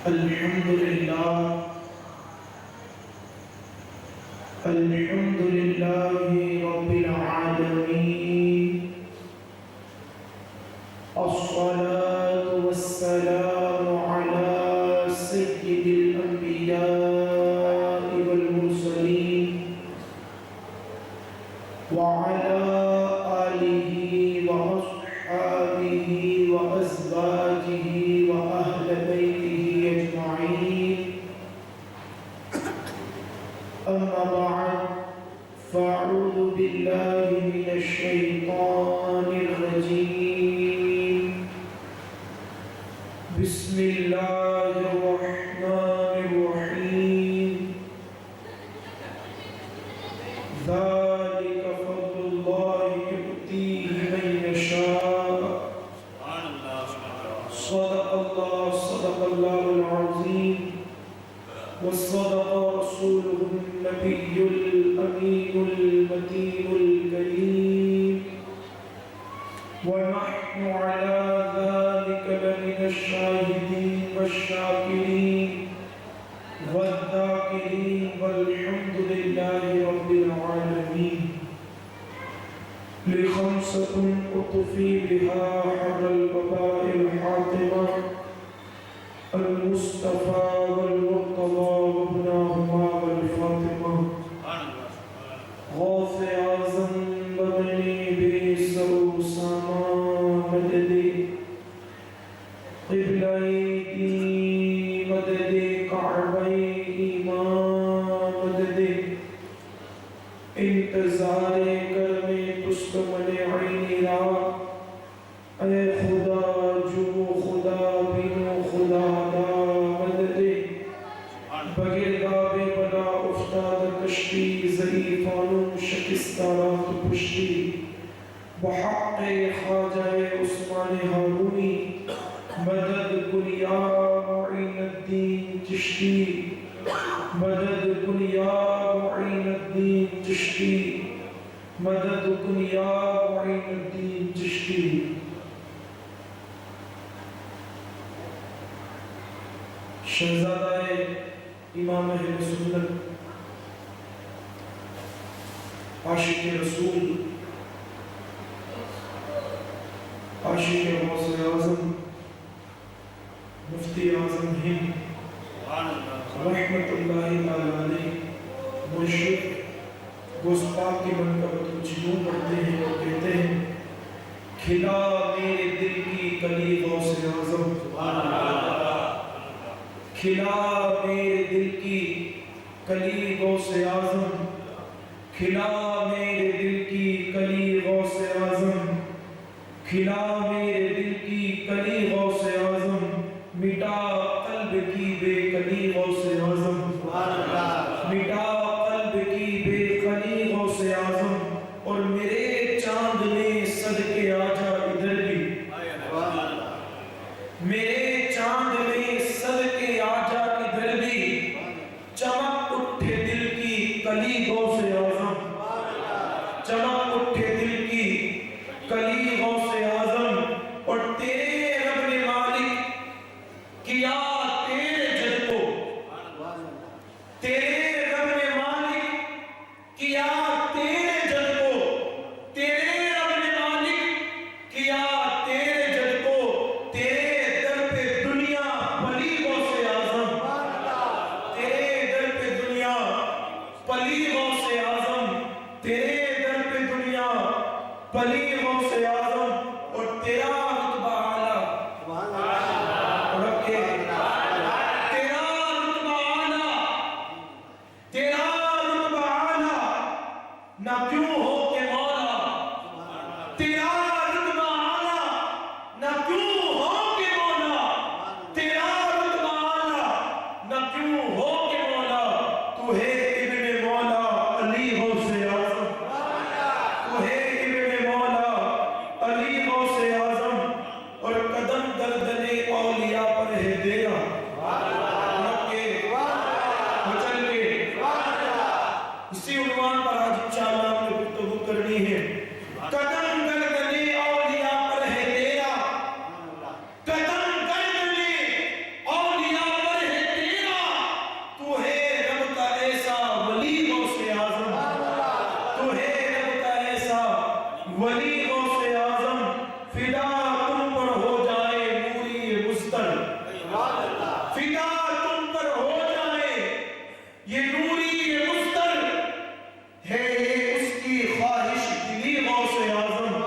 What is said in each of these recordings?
الحمد لله رب العالمين، الصلاة والسلام على سيد الأنبياء والمرسلين وعلى آله وأصحابه وأزواجه وأهل بيته أجمعين. أما بعد، فأعوذ بالله من الشيطان الرجيم. بسم الله الرحمن الرحيم. ذلك فضل الله يؤتيه من يشاء. صدق الله العظيم، وصدق رسوله النبي الأمين المتين الكريم، ونحن على ذلك لمن الشاهدين والشاكرين والذاكرين، والحمد لله رب العالمين. لخمسة أطفي بها حر الوباء الحاطمة، المصطفى والمرتضى وابناهما والفاطمة. غوث اعظم ببني بيسر اسامہ مددی، قبلۂ دین مددی، کعبۂ ایمان مددی. انتظار کرم پشتمن عینی را، اے خدا جو خدا بینو خدا دا مددی. بگرداب بلا افتاد کشتی، ضعیفانو شکستارات پشتی. بحق خواجہ عثمان ہارونی، مدد کن یا معین الدین چشتی. مدد کن یا معین الدین چشتی. مدد کن یا معین الدین چشتی. شہزادہ امام اہل سنت، عاشق رسول، عاشق غوث اعظم، مفتی اعظم ہند رحمت اللہ علیہ، مرشد گوسپاک کی منقبت کچھ یوں پڑھتے ہیں اور کہتے ہیں: کھلا میرے دل کی کلی غوث اعظم، کھلا میرے دل کی کلی غوث اعظم، کھلا میرے دل کی کلی غوث اعظم، کھلا میرے دل کی کلی غوث اعظم. مٹا قلب کی بے کلی غوث اعظم، مٹا قلب کی بے کلی غوث اعظم. اور میرے چاند میں صدقے آجا ادھر بھی، میرے چاند میں صدقے آجا ادھر بھی. چمک اٹھے دل کی کلی غوث اعظم، چمک اٹھے دل کی کلی غوث اعظم. اور تیرے رب نے مالک کیا تیرے جد فدا تم پر ہو جائے، یہ نوری یہ مستر ہے، یہ اس کی خواہش دلی غوث اعظم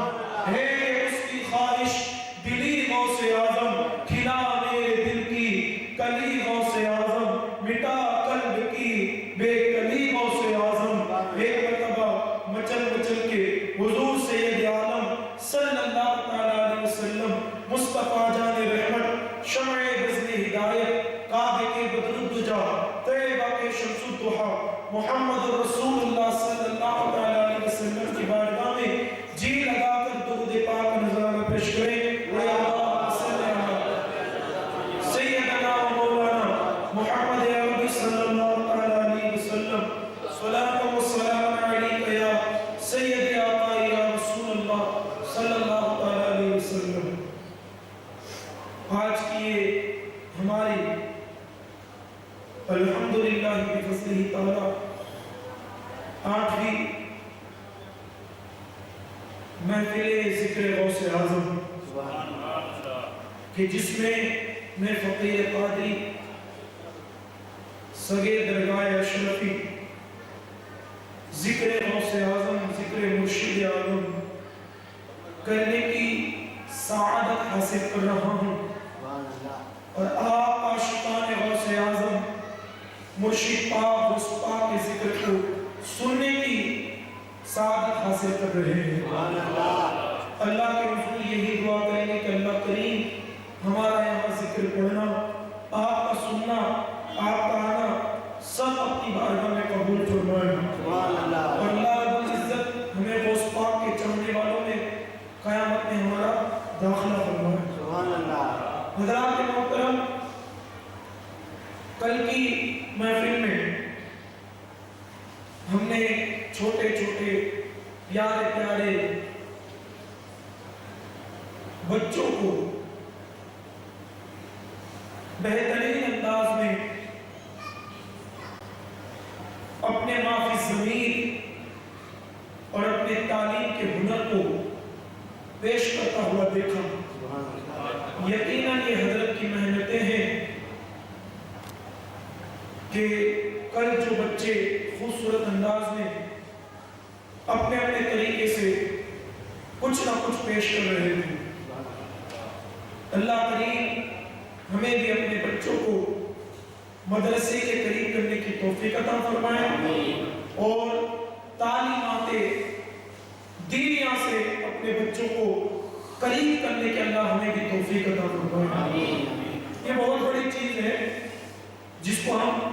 ہے، یہ اس کی خواہش دلی غوث اعظم، کھلا میرے دل کی کلی غوث اعظم، مٹا قلب کی بے کلی غوث اعظم۔ ایک مرتبہ مچل مچل کے حضور سید عالم صلی اللہ تعالیٰ علیہ وسلم، مصطفیٰ جان رحمت، شمع بزم ہدایت، کعبے کے بدر الدجا، طیبہ کے شمس الضحیٰ، محمد رسول اللہ صلی اللہ تعالیٰ علیہ وسلم کی بارگاہ میں جی لگا کر درود پاک نظارہ پیش کریں۔ اللہم صلی علی سیدنا و مولانا محمد عربی صلی اللہ تعالیٰ علیہ وسلم، صلاۃ و سلام علیک یا سید آقا یا رسول اللہ صلی اللہ تعالیٰ علیہ وسلم۔ آج کی یہ ہماری الحمدللہ بفضلہ تعالیٰ 8ویں محفل ذکر غوث اعظم کہ جس میں فقیر قادری سگے درگاہ اشرفی ذکر غوث اعظم، ذکر مرشد اعظم کرنے کی سعادت حاصل کر رہا ہوں، اور آپ عاشقان غوث اعظم مرشد پاک غوث پاک کے ذکر کو سننے کی سعادت حاصل کر رہے ہیں۔ اللہ کے رسول یہی دعا کریں گے کہ اللہ کریم ہمارا یہاں ذکر پڑھنا، آپ کا سننا، آپ کا آنا سب اپنی بارگاہ میں قبول فرمائے، اور اللہ رب العزت ہمیں غوث پاک کے چاہنے والوں میں قیامت میں ہمارا داخلہ فرمائے۔ حضرات محترم، کل کی محفل میں ہم نے چھوٹے چھوٹے پیارے پیارے بچوں کو بہترین انداز میں اپنے معافی ضمیر اور اپنے تعلیم کے ہنر کو پیش کرتا ہوا دیکھا۔ یقیناً یہ حضرت کی محنتیں ہیں کہ کل جو بچے خوبصورت انداز میں اپنے اپنے طریقے سے کچھ نہ کچھ پیش کر رہے تھے، اللہ کریم ہمیں بھی اپنے بچوں کو مدرسے کے قریب کرنے کی توفیق عطا فرمائے، اور تعلیمات دینیہ سے اپنے بچوں کو قریب کرنے کے اللہ ہمیں بھی توفیق عطا فرمائے۔ یہ بہت بڑی چیز ہے جس کو ہم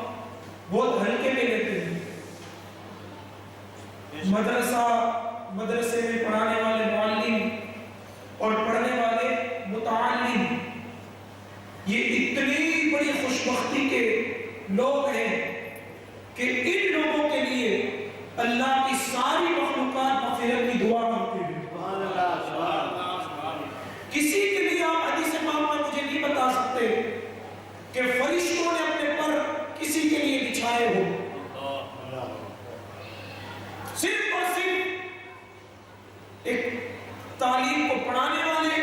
بہت ہلکے میں لیتے ہیں۔ مدرسے میں پڑھانے والے معلم اور پڑھنے والے متعلم یہ اتنی بڑی خوشبختی کے لوگ ہیں کہ ان لوگوں کے لیے اللہ کی ساری مخلوقات مغفرت کی دعا کرتے ہیں۔ کسی کے لیے آپ حدیث پاک میں مجھے نہیں بتا سکتے کہ فرشتوں نے اپنے پر کسی کے لیے بچھائے ہو، صرف اور صرف ایک تعلیم کو پڑھانے والے،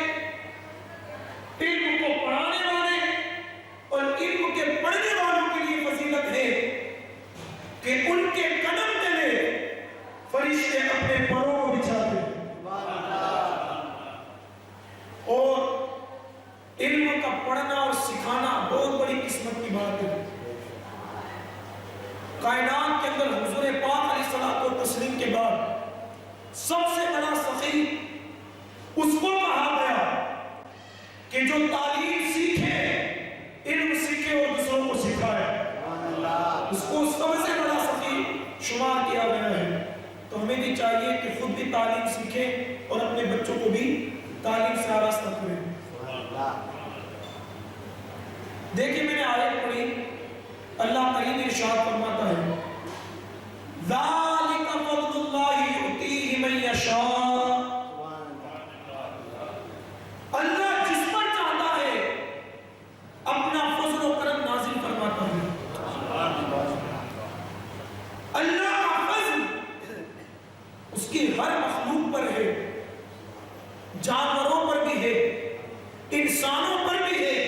علم کو پڑھانے والے اور علم کے پڑھنے والوں کے لیے فضیلت ہے کہ ان کے قدم تلے فرشتے اپنے پروں کو بچھاتے ہیں، اور علم کا پڑھنا اور سکھانا بہت بڑی قسمت کی بات ہے۔ کائنات کے اندر حضور پاک علیہ الصلوۃ والتسلیم کے بعد سب سے بڑا سخی اس کو کہا گیا کہ جو تعلیم سیکھے، علم سیکھے اور دوسروں کو سکھائے، اس کو سب سے بڑا سخی شمار کیا گیا ہے۔ تو ہمیں بھی چاہیے کہ خود بھی تعلیم سیکھیں اور اپنے بچوں کو بھی تعلیم سے آراستہ کریں۔ دیکھیں میں نے آیت پڑھی، اللہ کریم ارشاد فرماتا ہے ذَلِكَ فَضْلُ اللَّهِ يُؤْتِيهِ مَن يَشَاءُ، اللہ جس پر چاہتا ہے اپنا فضل و کرم نازل فرماتا ہے۔ اللہ کا فضل اس کی ہر مخلوق پر ہے، جانوروں پر بھی ہے، انسانوں پر بھی ہے،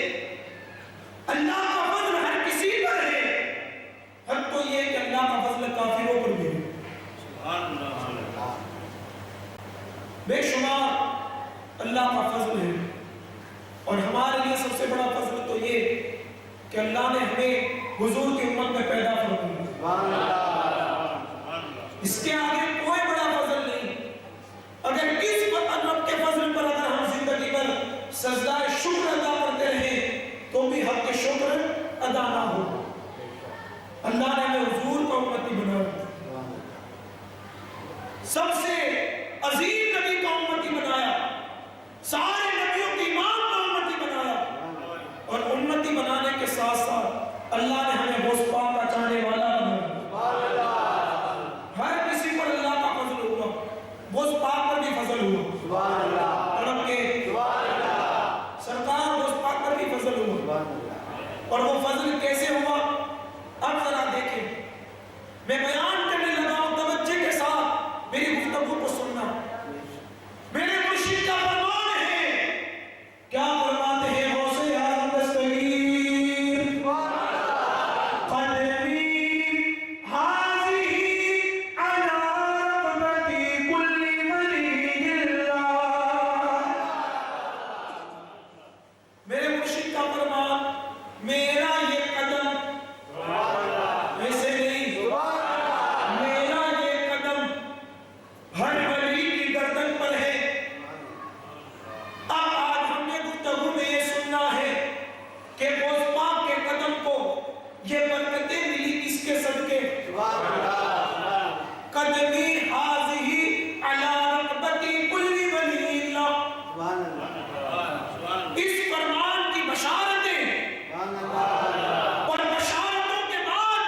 کہ اللہ نے ہمیں حضور کی امت میں پیدا فرمایا. اس کے آگے کوئی بڑا فضل نہیں. اگر اس رب کے فضل پر اگر ہم زندگی بھر سجدہ شکر ادا کرتے رہیں تو بھی حق شکر ادا نہ ہو. اللہ نے ہمیں حضور کا امتی بنایا, سب سے عظیم نبی کا امتی بنایا, سارے نبیوں کی امام کا امتی بنایا, اور امتی بنانے کے ساتھ ساتھ اللہ نے ہمیں بوس پاک کا چاہنے والا بنایا. ہر کسی پر اللہ کا فضل ہوا, بوس پاک پر بھی فضل ہوا, اور اب کے سرکار بوس پاک پر بھی فضل ہوا. اور وہ فضل کیسے ہوا اب ذرا دیکھیں. میں بیان کرنے لگا ہوں, توجہ کے ساتھ میری گفتگو کو سننا. میرے مرشد کا فرمان ہے, کیا فرماتے ہیں غوث اعظم دستگیر, قدمی حاضی علی رغبتی کل ولی اللہ. میرے مرشد کا فرمان, میرا یہ قدم ویسے نہیں, میرا یہ قدم ہر ولی کی گردن پر ہے. اب آج ہم نے گفتگو میں یہ سننا ہے کہ غوث پاک کے قدم کو یہ برکتیں ملی کس کے صدقے. قدمی حاضی علی رغبتی کل ولی اللہ. اس فرمان کی بشارتیں اور بشارتوں کے بعد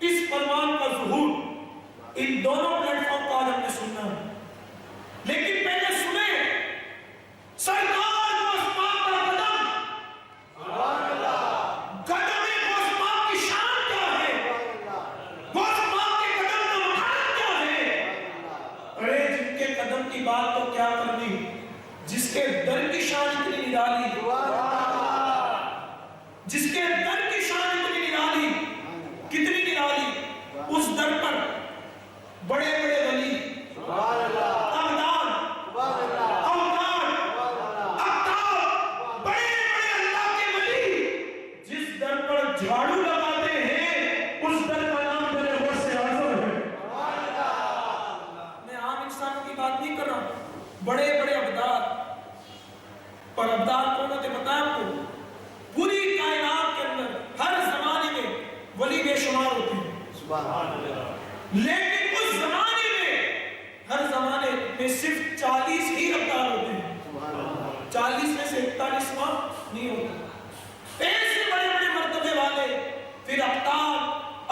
اس فرمان کا ظہور, ان دونوں پلیٹ فارم کا آج ہم نے سننا ہے. لیکن پہلے سنیں سرکار غوث پاک کا قدم, قدم غوث پاک کی شان کیا ہے, غوث پاک کے قدم کا مقام کیا ہے. ارے جن کے قدم کی بات تو کیا کرنی, جس کے در کی شان اتنی نرالی, جس کے در کی شان اتنی نرالی, کتنی نرالی, اس در پر بڑے بڑے ولی, ابدال, اوتاد, اقطاب, بڑے بڑے اللہ کے ولی جس در پر جھاڑو لگاتے ہیں اس در کا نام میرے غوث اعظم ہے. میں عام انسانوں کی بات نہیں کر رہا ہوں, بڑے بڑے ابدال. اور ابدال کون ہوتے پتہ ہے آپ کو, پوری کائنات کے اندر ہر زمانے میں ولی بے شمار ہوتے ہیں, لیکن اس زمانے میں ہر زمانے میں صرف 40 ہی ابدال ہوتے ہیں, 40 میں سے 41واں نہیں ہوتا. ایسے بڑے بڑے مرتبے والے, پھر اقطاب,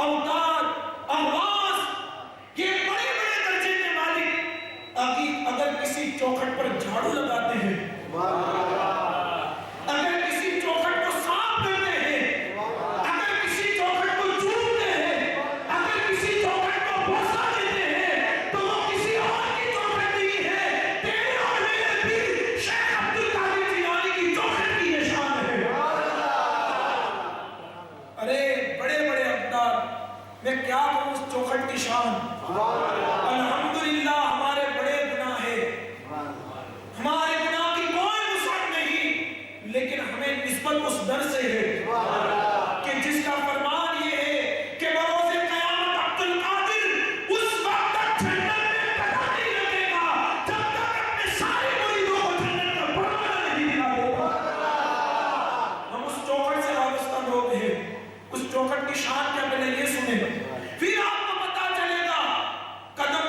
اوتاد, اغواص, یہ بڑے بڑے درجے کے مالک اگر کسی چوکھٹ پر جھاڑو لگاتے ہیں, اگر کسی چوکھٹ کو صاف کرتے ہیں, اگر کسی چوکھٹ کو چومتے ہیں, اگر کسی چوکھٹ کو بوسہ دیتے ہیں, تو وہ کسی اور کی چوکھٹ نہیں ہے, تیرے اور میرے پیر شیخ عبدالقادر جیلانی کی چوکھٹ کی نشان ہے. ارے بڑے بڑے ابدال, میں کیا کہوں اس چوکھٹ کی شان. الحمدللہ ہمارے بڑے گناہ ہیں, ہمارے گناہ کی کوئی وسعت نہیں, لیکن ہمیں نسبت اس در سے ہے کہ جس کا فرمان یہ ہے کہ بروز قیامت عبدالقادر اس وقت تک جنت میں قدم نہیں لگے گا جب تک اپنے سارے مریدوں کو جنت کا پروانہ نہیں دلا دے گا. ہم اس چوکھٹ سے وابستہ لوگ ہیں. اس چوکھٹ کی شان کیا, پہلے یہ سنیں, پھر آپ کو پتا چلے گا قدم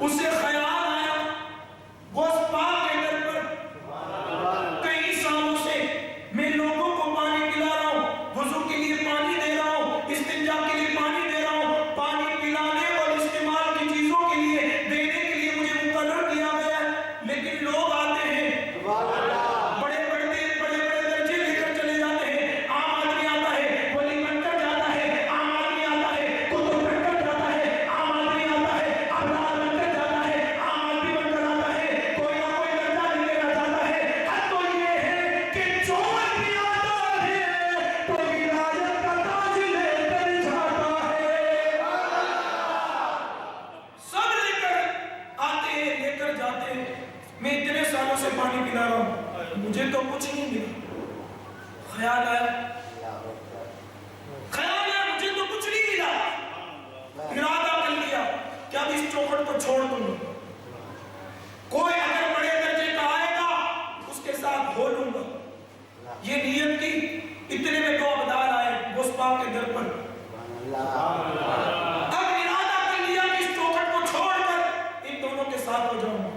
اسے خیال آیا غوث پاک کے در پر کئی سالوں سے میں لوگوں کو پانی پلا رہا ہوں، وضو کے لیے پانی دے رہا ہوں، استنجا کے لیے پانی دے رہا ہوں، پانی پلانے اور استعمال کی چیزوں کے لیے دینے کے لیے مجھے مقرر کیا گیا ہے، لیکن لوگ آتے ہیں بڑے بڑے درجے لے کر چلے جاتے ہیں، عام آدمی آتا ہے ولی بن کر جاتا ہے، عام آدمی آتا ہے کتب بن کر جاتا ہے، عام آدمی آتا ہے ابرار بن کر جاتا ہے، عام آدمی بن کر آتا ہے، کوئی نہ کوئی درجہ لے لینا چاہتا ہے۔ حد تو یہ ہے کہ جو آدمی آتا ہے تو ولایت کا تاج لے کر جاتا ہے، سب لے کر آتے ہیں لے کر جاتے ہیں۔ میں اتنے سالوں سے پانی پلا رہا ہوں، مجھے تو کچھ نہیں ملا۔ خیال آیا مجھے تو کچھ نہیں ملا، ارادہ کر لیا کہ اب اس چوکھٹ کو چھوڑ دوں گا، کوئی اگر بڑے درجے کا آئے گا اس کے ساتھ ہو لوں گا، یہ نیت کی۔ اتنے میں دو عبدال آئے غوث پاک کے در پر، اب ارادہ کر لیا کہ اس چوکھٹ کو چھوڑ کر ان دونوں کے ساتھ ہو جاؤں گا۔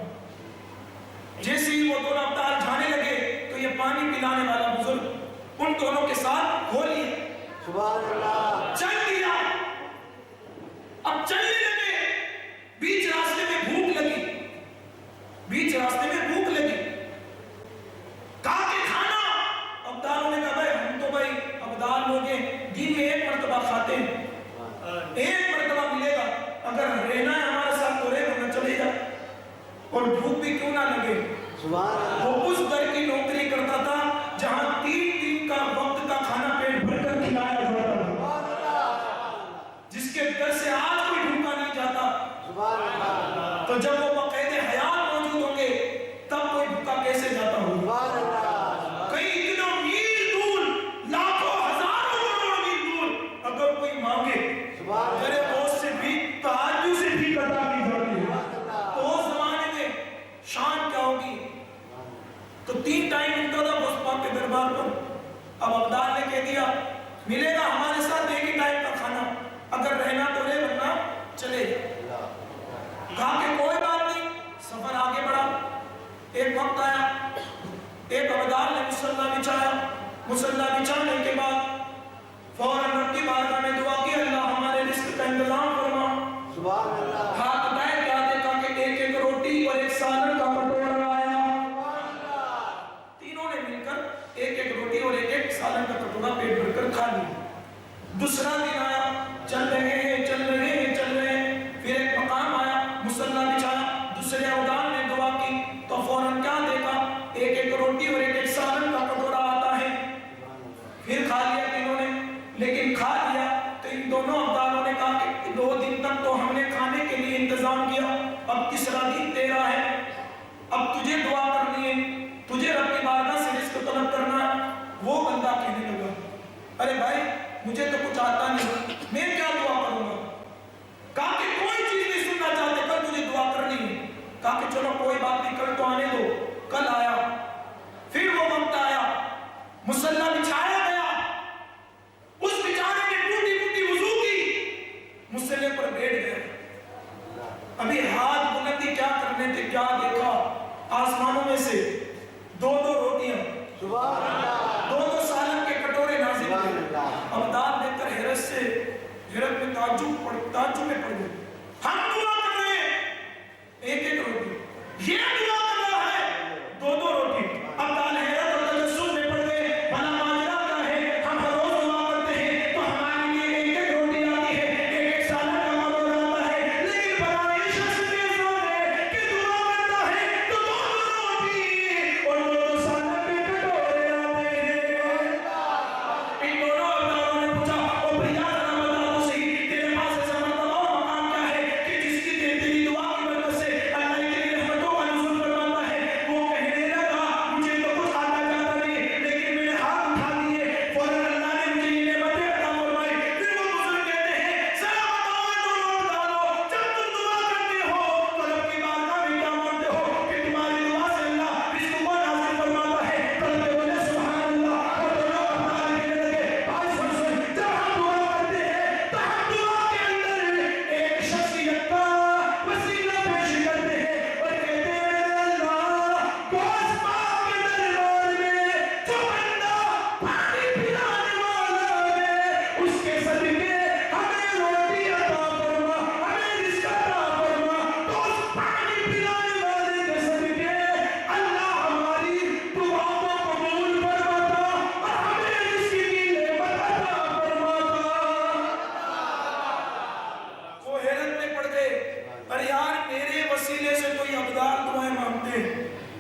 جیسے ہی وہ دونوں عبدال جانے لگے تو یہ پانی پلانے والا بزرگ ان دونوں کے ساتھ ہو لیا، چل دیا۔ اب چلنے لگے، بیچ راستے میں بھوک لگی، کہا کہ کھانا۔ عبدالوں نے کہا بھائی ہم تو بھائی عبدال لوگ ہیں، دن میں ایک مرتبہ کھاتے ہیں، ایک مرتبہ ملے گا، اگر رہنا ہے ہمارے ساتھ تو رہے ورنہ چلے جا، اور بھوک بھی کیوں نہ لگے۔ وہ اس در کی نوکری کرتا تھا جہاں 3 دن کا وقت کا کھانا پیٹ بھر کر کھلایا جاتا تھا، جس کے در سے آج کوئی بھوکا نہیں جاتا۔ تو جب وہ بقید حیات موجود ہوں گے تب کوئی بھوکا کیسے جاتا ہوگا؟ کئی دنوں میل دور، لاکھوں ہزاروں کروڑ میل دور اگر کوئی مانگے میرے دوست سے بھی تہاجد سے بھی کٹا نہیں جاتی ہے، تو اس زمانے میں شان کیا ہوگی؟ تو 3 ٹائم ملتا تھا غوث پاک کے دربار پر۔ اب عبدال نے کہہ دیا ملے گا ہمارے ساتھ ایک ہی ٹائم کا کھانا، اگر رہنا تو رہے ورنہ چلے جا۔ کہا کہ کوئی بات نہیں، سفر آگے بڑھا۔ ایک وقت آیا، ایک عبدال نے مصلی بچھایا، مصلی بچھانے کے بعد فوراً رب کی بارگاہ میں دعا کی، اللہ ہمارے رزق کا انتظام فرما۔ ہاتھ اٹھائے، کیا دیکھا کہ ایک روٹی اور ایک سالن کا کٹورا آیا۔ تینوں نے مل کر ایک روٹی اور ایک سالن کا کٹورا پیٹ بھر کر کھا لیا۔ دوسرا دن آیا، چل رہے ہیں، پھر ایک مقام آیا، مصلی بچھایا، دوسرے عبدال نے دعا کی تو فوراً کیا دیکھا، ایک روٹی اور ایک سالن کا کٹورا آتا ہے۔ پھر کھا لیا تینوں نے، لیکن کھا لیا تو ان دونوں عبدالوں نے کہا کہ 2 دن تک تو ہم نے کھانے کے لیے انتظام کیا، اب تیسرا دن تیرا ہے، اب تجھے دعا کرنی ہے، تجھے رب کی بارگاہ سے رزق طلب کرنا ہے۔ وہ بندہ کہنے لگا ارے بھائی مجھے تو کچھ آتا نہیں، میں کیا دعا کروں گا؟ کہا کہ کوئی چیز نہیں سننا چاہتے، کل تجھے دعا کرنی ہے۔ کہا کہ چلو کوئی بات نہیں، کل تو آنے دو۔ کل آیا، پھر وہ وقت آیا، مصلی بچھایا گیا، اس بیچارے نے ٹوٹی ٹوٹی وضو کی، مصلی پر بیٹھ گیا۔ ابھی ہاتھ بلندی کیا کرنے تھے، کیا دیکھا آسمانوں میں سے 2 روٹیاں، 2 سالن کے کٹورے نازل ہوئے۔ عبدال دیکھ کر حیرت میں تعجب میں پڑ گئے۔ ہم دعا کر رہے ہیں ایک روٹی، یہ دعا کر رہا ہے 2 روٹی۔ عبدال حیرت اور تجسس میں پڑ گئے، بھلا ماجرا کیا ہے؟ ہم ہر روز دعا کرتے ہیں تو ہمارے لیے ایک روٹی آتی ہے، ایک سالن کا کٹورا آتا ہے، لیکن بھلا یہ شخص کیسا ہے کہ دعا کرتا ہے تو 2 روٹی اور 2 سالن کے کٹورے آتے ہیں۔ ان دونوں عبدالوں نے پوچھا او بھیا ذرا بتا تو صحیح، تیرے پاس ایسا مرتبہ اور مقام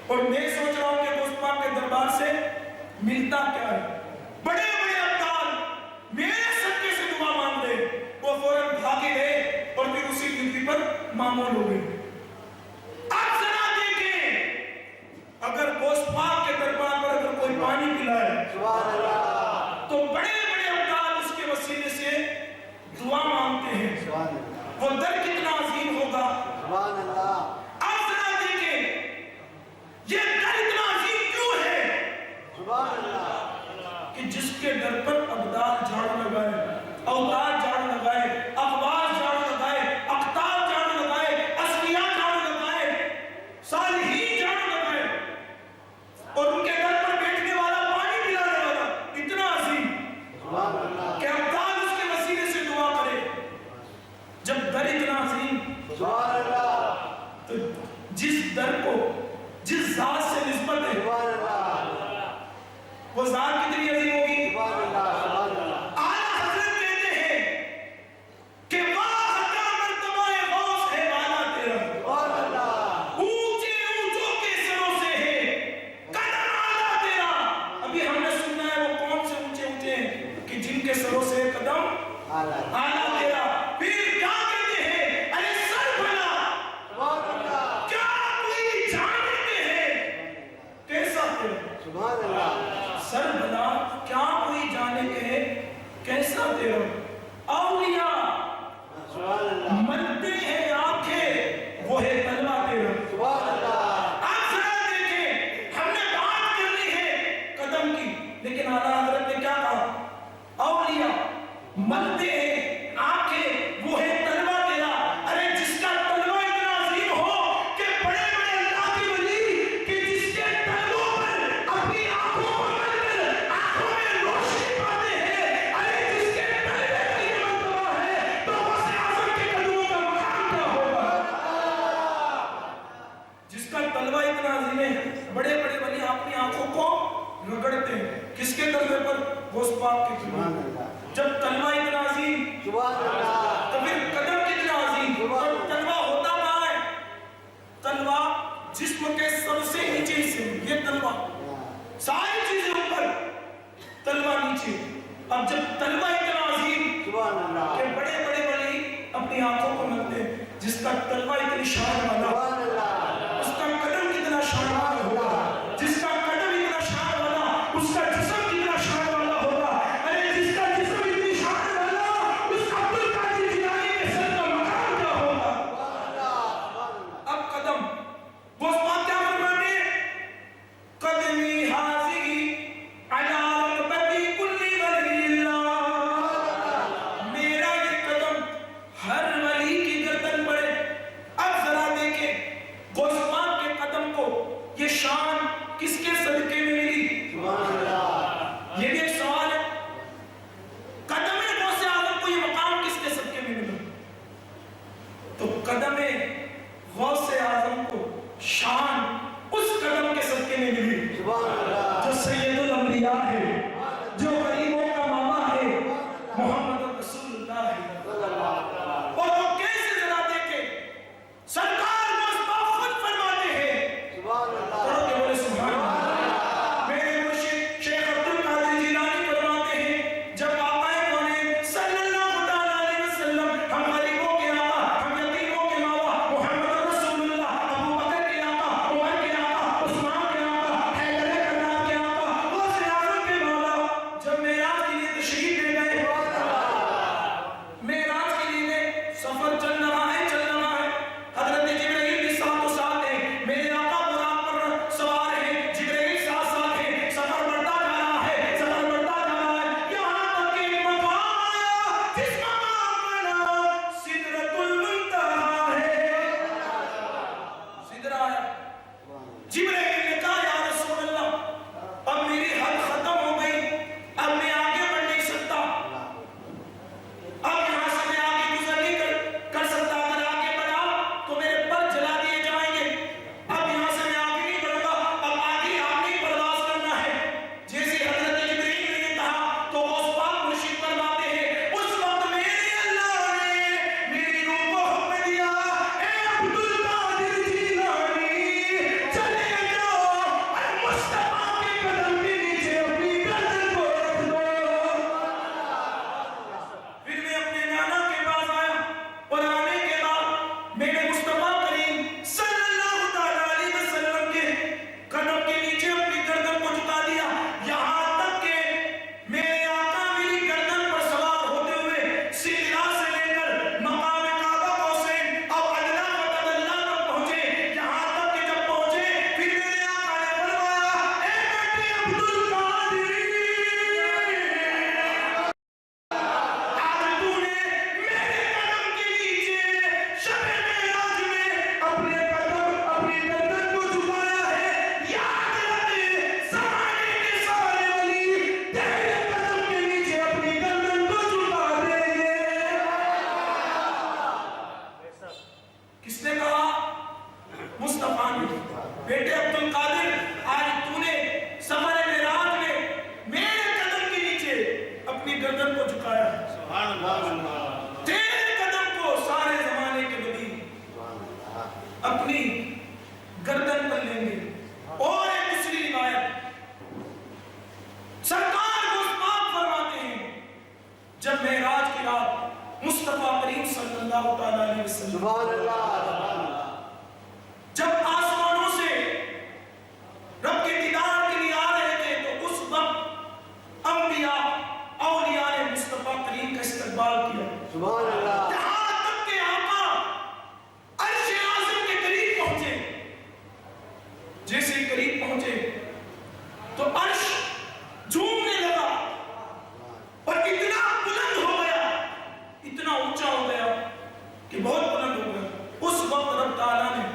اور میں سوچ رہا ہوں کہ غوث پاک کے دربار سے ملتا کیا ہے. بڑے بڑے ابدال میرے صدقے سے دعا مانگ لے، وہ فوراً بھاگے گئے اور پھر اسی ڈیوٹی پر معمول ہو گئے. اب ذرا دیکھیں، اگر غوث پاک کے دربار پر اگر کوئی پانی پلائے تو بڑے بڑے ابدال اس کے وسیلے سے دعا مانگتے ہیں. وہ در کتنا عظیم ہوگا. اب ذرا دیکھیں یہ در اتنا عظیم کیوں ہے کہ جس کے در پر ابدال جھاڑو لگائے، اوتاد جھاڑو لگائے، اقوال جھاڑو لگائے، اقطاب جھاڑو لگائے، اصلیاء جھاڑو لگائے، صالحین جھاڑو لگائے، اور ان کے در پر بیٹھنے والا پانی پلانے والا اتنا عظیم کہ ابدال اس کے وسیلے سے دعا کرے. جب در اتنا عظیم تو جس در کو جس ذات سے نسبت ہے وہ ذات کتنی عظیم ہوگی. اعلیٰ حضرت کہتے ہیں کہ واہ کیا مرتبہ غوث ہے والا تیرا، اونچے اونچوں کے سروں سے ہے قدم اعلیٰ تیرا. ابھی ہم نے سنا ہے وہ کون سے اونچے اونچے ہیں کہ جن کے سروں سے قدم اعلیٰ تیرا. پھر کیا کہتے ہیں، ارے سر بھلا کیا کوئی جانتے ہیں کیسا تیرا. سر بھلا کیا کوئی جانے کے کیسا تیرا. اولیاء ملتے ہیں آنکھیں وہ ہے تلوہ تیرا. آپ ذرا دیکھیں، ہم نے بات کرنی ہے قدم کی، لیکن اعلیٰ حضرت نے کیا کہا، اولیاء ملتے ہیں آنکھیں وہ ہے تلوہ تیرا. ارے جس کا تلوہ اتنا عظیم ہو کہ بڑے بڑے اللہ کے ولی کہ جس کے تلووں پر اپنی آنکھوں کو مل کر آنکھوں میں روشنی پاتے ہیں، ارے جس کے تلوے کا یہ مرتبہ ہے تو غوث اعظم کے قدموں کا مقام کیا ہوگا. جس کا تلوہ اتنا عظیم ہے، بڑے بڑے ولی اپنی آنکھوں کو رگڑتے ہیں. کس کے تلوے پر؟ غوث پاک کے تلوے. جب تلوہ اتنا عظیم تو پھر قدم کتنا عظیم. اور تلوہ ہوتا کہاں ہے؟ تلوہ جسم کے سب سے نیچے سے، یہ تلوہ ساری چیزیں اوپر، تلوہ نیچے. اب جب تلوہ اتنا عظیم کہ بڑے بڑے ولی اپنی آنکھوں کو ملتے ہیں، جس کا تلوہ اتنی شان والا اس کا قدم کتنا شان والا ہوگا. جس کا قدم اتنا شان والا اس کا جسم کتنا شان والا ہوگا. ارے جس کا جسم اتنی شان والا اس عبد القادر جیلانی کے سر کا مقام کیا ہوگا. اب قدم غوث پاک کیا فرماتے ہیں، قدمی حاضی علی رکبتی کل ولی اللہ. میرا یہ قدم ہر ولی کی گردن پڑے. اب ذرا دیکھیں غوث پاک کے قدم کو یہ شان کس کے صدقے میں ملی. یہ بھی ایک سوال ہے، قدم غوث اعظم کو یہ مقام کس کے صدقے میں ملا. تو قدم غوث اعظم کو شان اس قدم کے صدقے میں ملی جو سید الانبیاء ہے، جو غریبوں کا ماما ہے، محمد رسول اللہ ہے. اور وہ کیسے ذرا دیکھیں، سرکار غوث پاک خود فرماتے ہیں، پڑھو کہ بولے سبحان اللہ. میرے مرشد شیخ عبد القادر جیلانی فرماتے ہیں، جب آقا کونین صلی اللہ علیہ وسلم ہم غریبوں کے آقا، ہم یتیموں کے ماما محمد رسول اللہ، ابو بکر کے آقا، عمر کے آقا، عثمان کے آقا، حیدر کرنا فرمائیں بیٹے عبد القادر آج تو نے سفر معراج میں میرے قدم کے نیچے اپنی گردن کو جھکایا سبحان اللہ تیرے قدم کو سارے زمانے کے نبی اپنی گردن پر لیں گے اور ایک دوسری روایت سرکار کو اسماعت فرماتے ہیں جب معراج کی رات مصطفیٰ کریم صلی اللہ علیہ وسلم سبحان اللہ جب آسمانوں سے رب کے دیدار کے لیے آ رہے تھے تو اس وقت انبیاء اولیاء نے مصطفیٰ کریم کا استقبال کیا سبحان اللہ یہاں تک کہ آقا عرش اعظم کے قریب پہنچے جیسے ہی قریب پہنچے تو عرش جھومنے لگا اور اتنا بلند ہو گیا اتنا اونچا ہو گیا کہ بہت بلند ہو گیا اس وقت رب تعالیٰ نے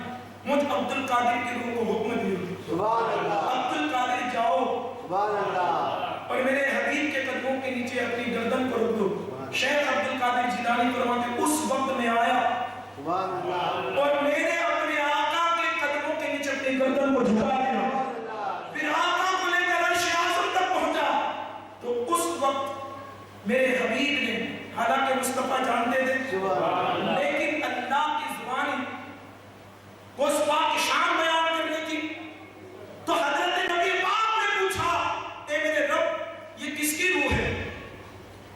مجھ عبد القادر کی روح کو حکم دیا سبحان اللہ عبد القادر جاؤ سبحان اللہ اور میرے حبیب کے قدموں کے نیچے اپنی گردن کو رکھ دو شیخ عبد القادر جیلانی فرماتے اس وقت میں آیا سبحان اللہ اور میرے اپنے آقا کے قدموں کے نیچے اپنی گردن کو جھکا دیا پھر آقا کو لے کر عرش اعظم تک پہنچا تو اس وقت میرے حبیب نے حالانکہ مصطفیٰ جانتے تھے لیکن اللہ کی زبان کو اس پاک شان بیان کرنی تھی تو حضرت نبی پاک نے پوچھا اے میرے رب یہ کس کی روح ہے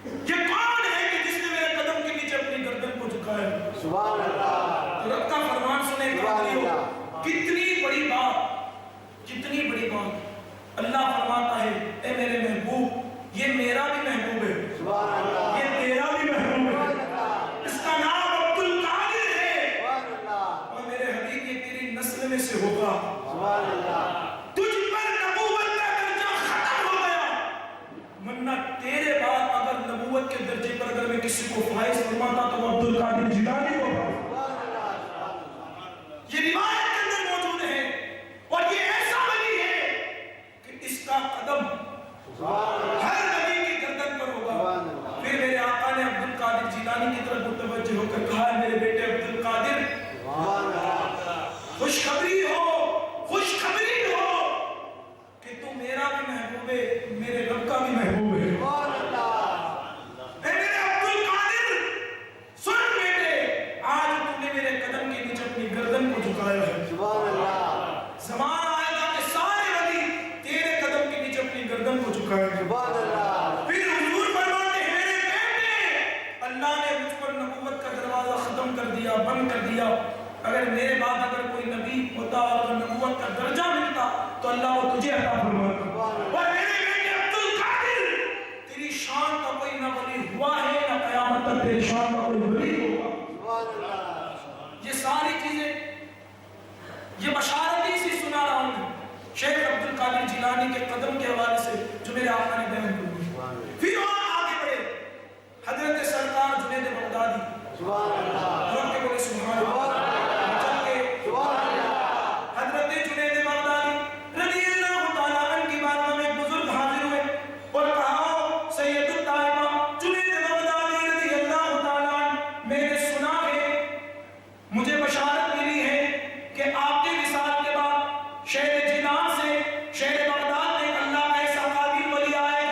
یہ کون ہے کہ جس نے میرے قدم کے نیچے اپنی گردن کو جھکایا سبحان اللہ رب کا فرمان سنے قادریو کتنی بڑی بات اللہ فرماتا ہے اے میرے محبوب یہ میرا بھی محبوب ہے سبحان اللہ یہ تیرا بھی محبوب ہے اس کا نام عبد القادر ہے سبحان اللہ اور میرے حبیب یہ تیری نسل میں سے ہوگا سبحان اللہ تجھ پر نبوت کا درجہ ختم ہو گیا ورنہ تیرے بعد اگر نبوت کے درجے پر اگر میں کسی کو فائز فرماتا تو عبد القادر جیلانی کو یہ روایت کے اندر موجود ہے اور یہ ایسا ولی ہے کہ اس کا قدم ہر نبی کی گردن پر ہوگا پھر میرے آقا نے عبد القادر جیلانی کی طرف متوجہ ہو کر کہا ہے میرے بیٹے عبد القادر خوشخبری ہو کہ تو میرا بھی محبوب ہے میرے رب کا بھی محبوب ہے اے میرے عبد القادر سن بیٹے آج تو نے میرے قدم کے نیچے اپنی گردن کو جھکایا ہے زمان آئے گا کہ سارے ولی تیرے قدم کے نیچے اپنی گردن کو جھکائیں گے پھر حضور فرماتے ہیں میرے بیٹے اللہ نے مجھ پر نبوت کا دروازہ ختم کر دیا بند کر دیا اگر میرے بعد اگر کوئی نبی ہوتا اور نبوت کا درجہ ملتا تو اللہ وہ تجھے عطا فرماتا اور میرے بیٹے عبد القادر تیری شان کا کوئی نہ ولی ہوا ہے نہ قیامت تک تیری شان کا کوئی ولی ہوگا یہ ساری چیزیں یہ بشارتیں سی سنا رہا ہوں شیخ عبد القادر جیلانی کے قدم کے حوالے سے جو میرے آقا نے بیان کیا پھر وہاں آگے بڑھے حضرت سرکار جنید بغدادی رب کے بولے سبحان اللہ حضرت جنید بغدادی رضی اللہ تعالیٰ عنہ کی بارگاہ میں ایک بزرگ حاضر ہوئے اور کہا سید الطائفہ جنید بغدادی رضی اللہ تعالیٰ عنہ میں نے سنا ہے مجھے بشارت ملی ہے کہ آپ کے وصال کے بعد شہر جنان سے شہر بغداد میں اللہ کا ایسا قابل ولی آئے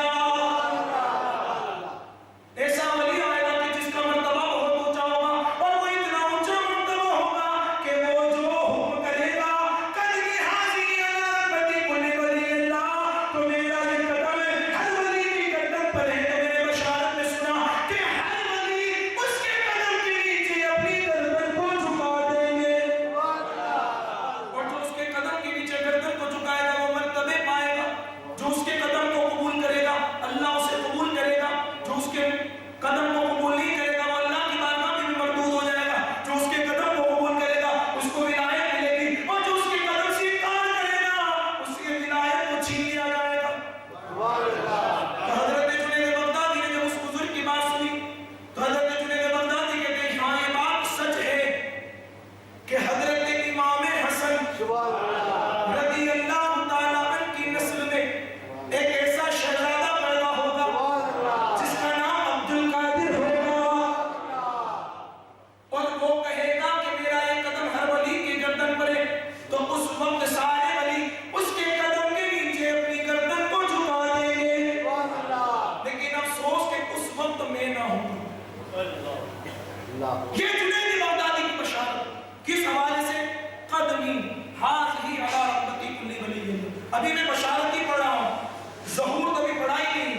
ابھی میں بشارت ہی پڑھ رہا ہوں، ظہور تو بھی پڑھائی نہیں،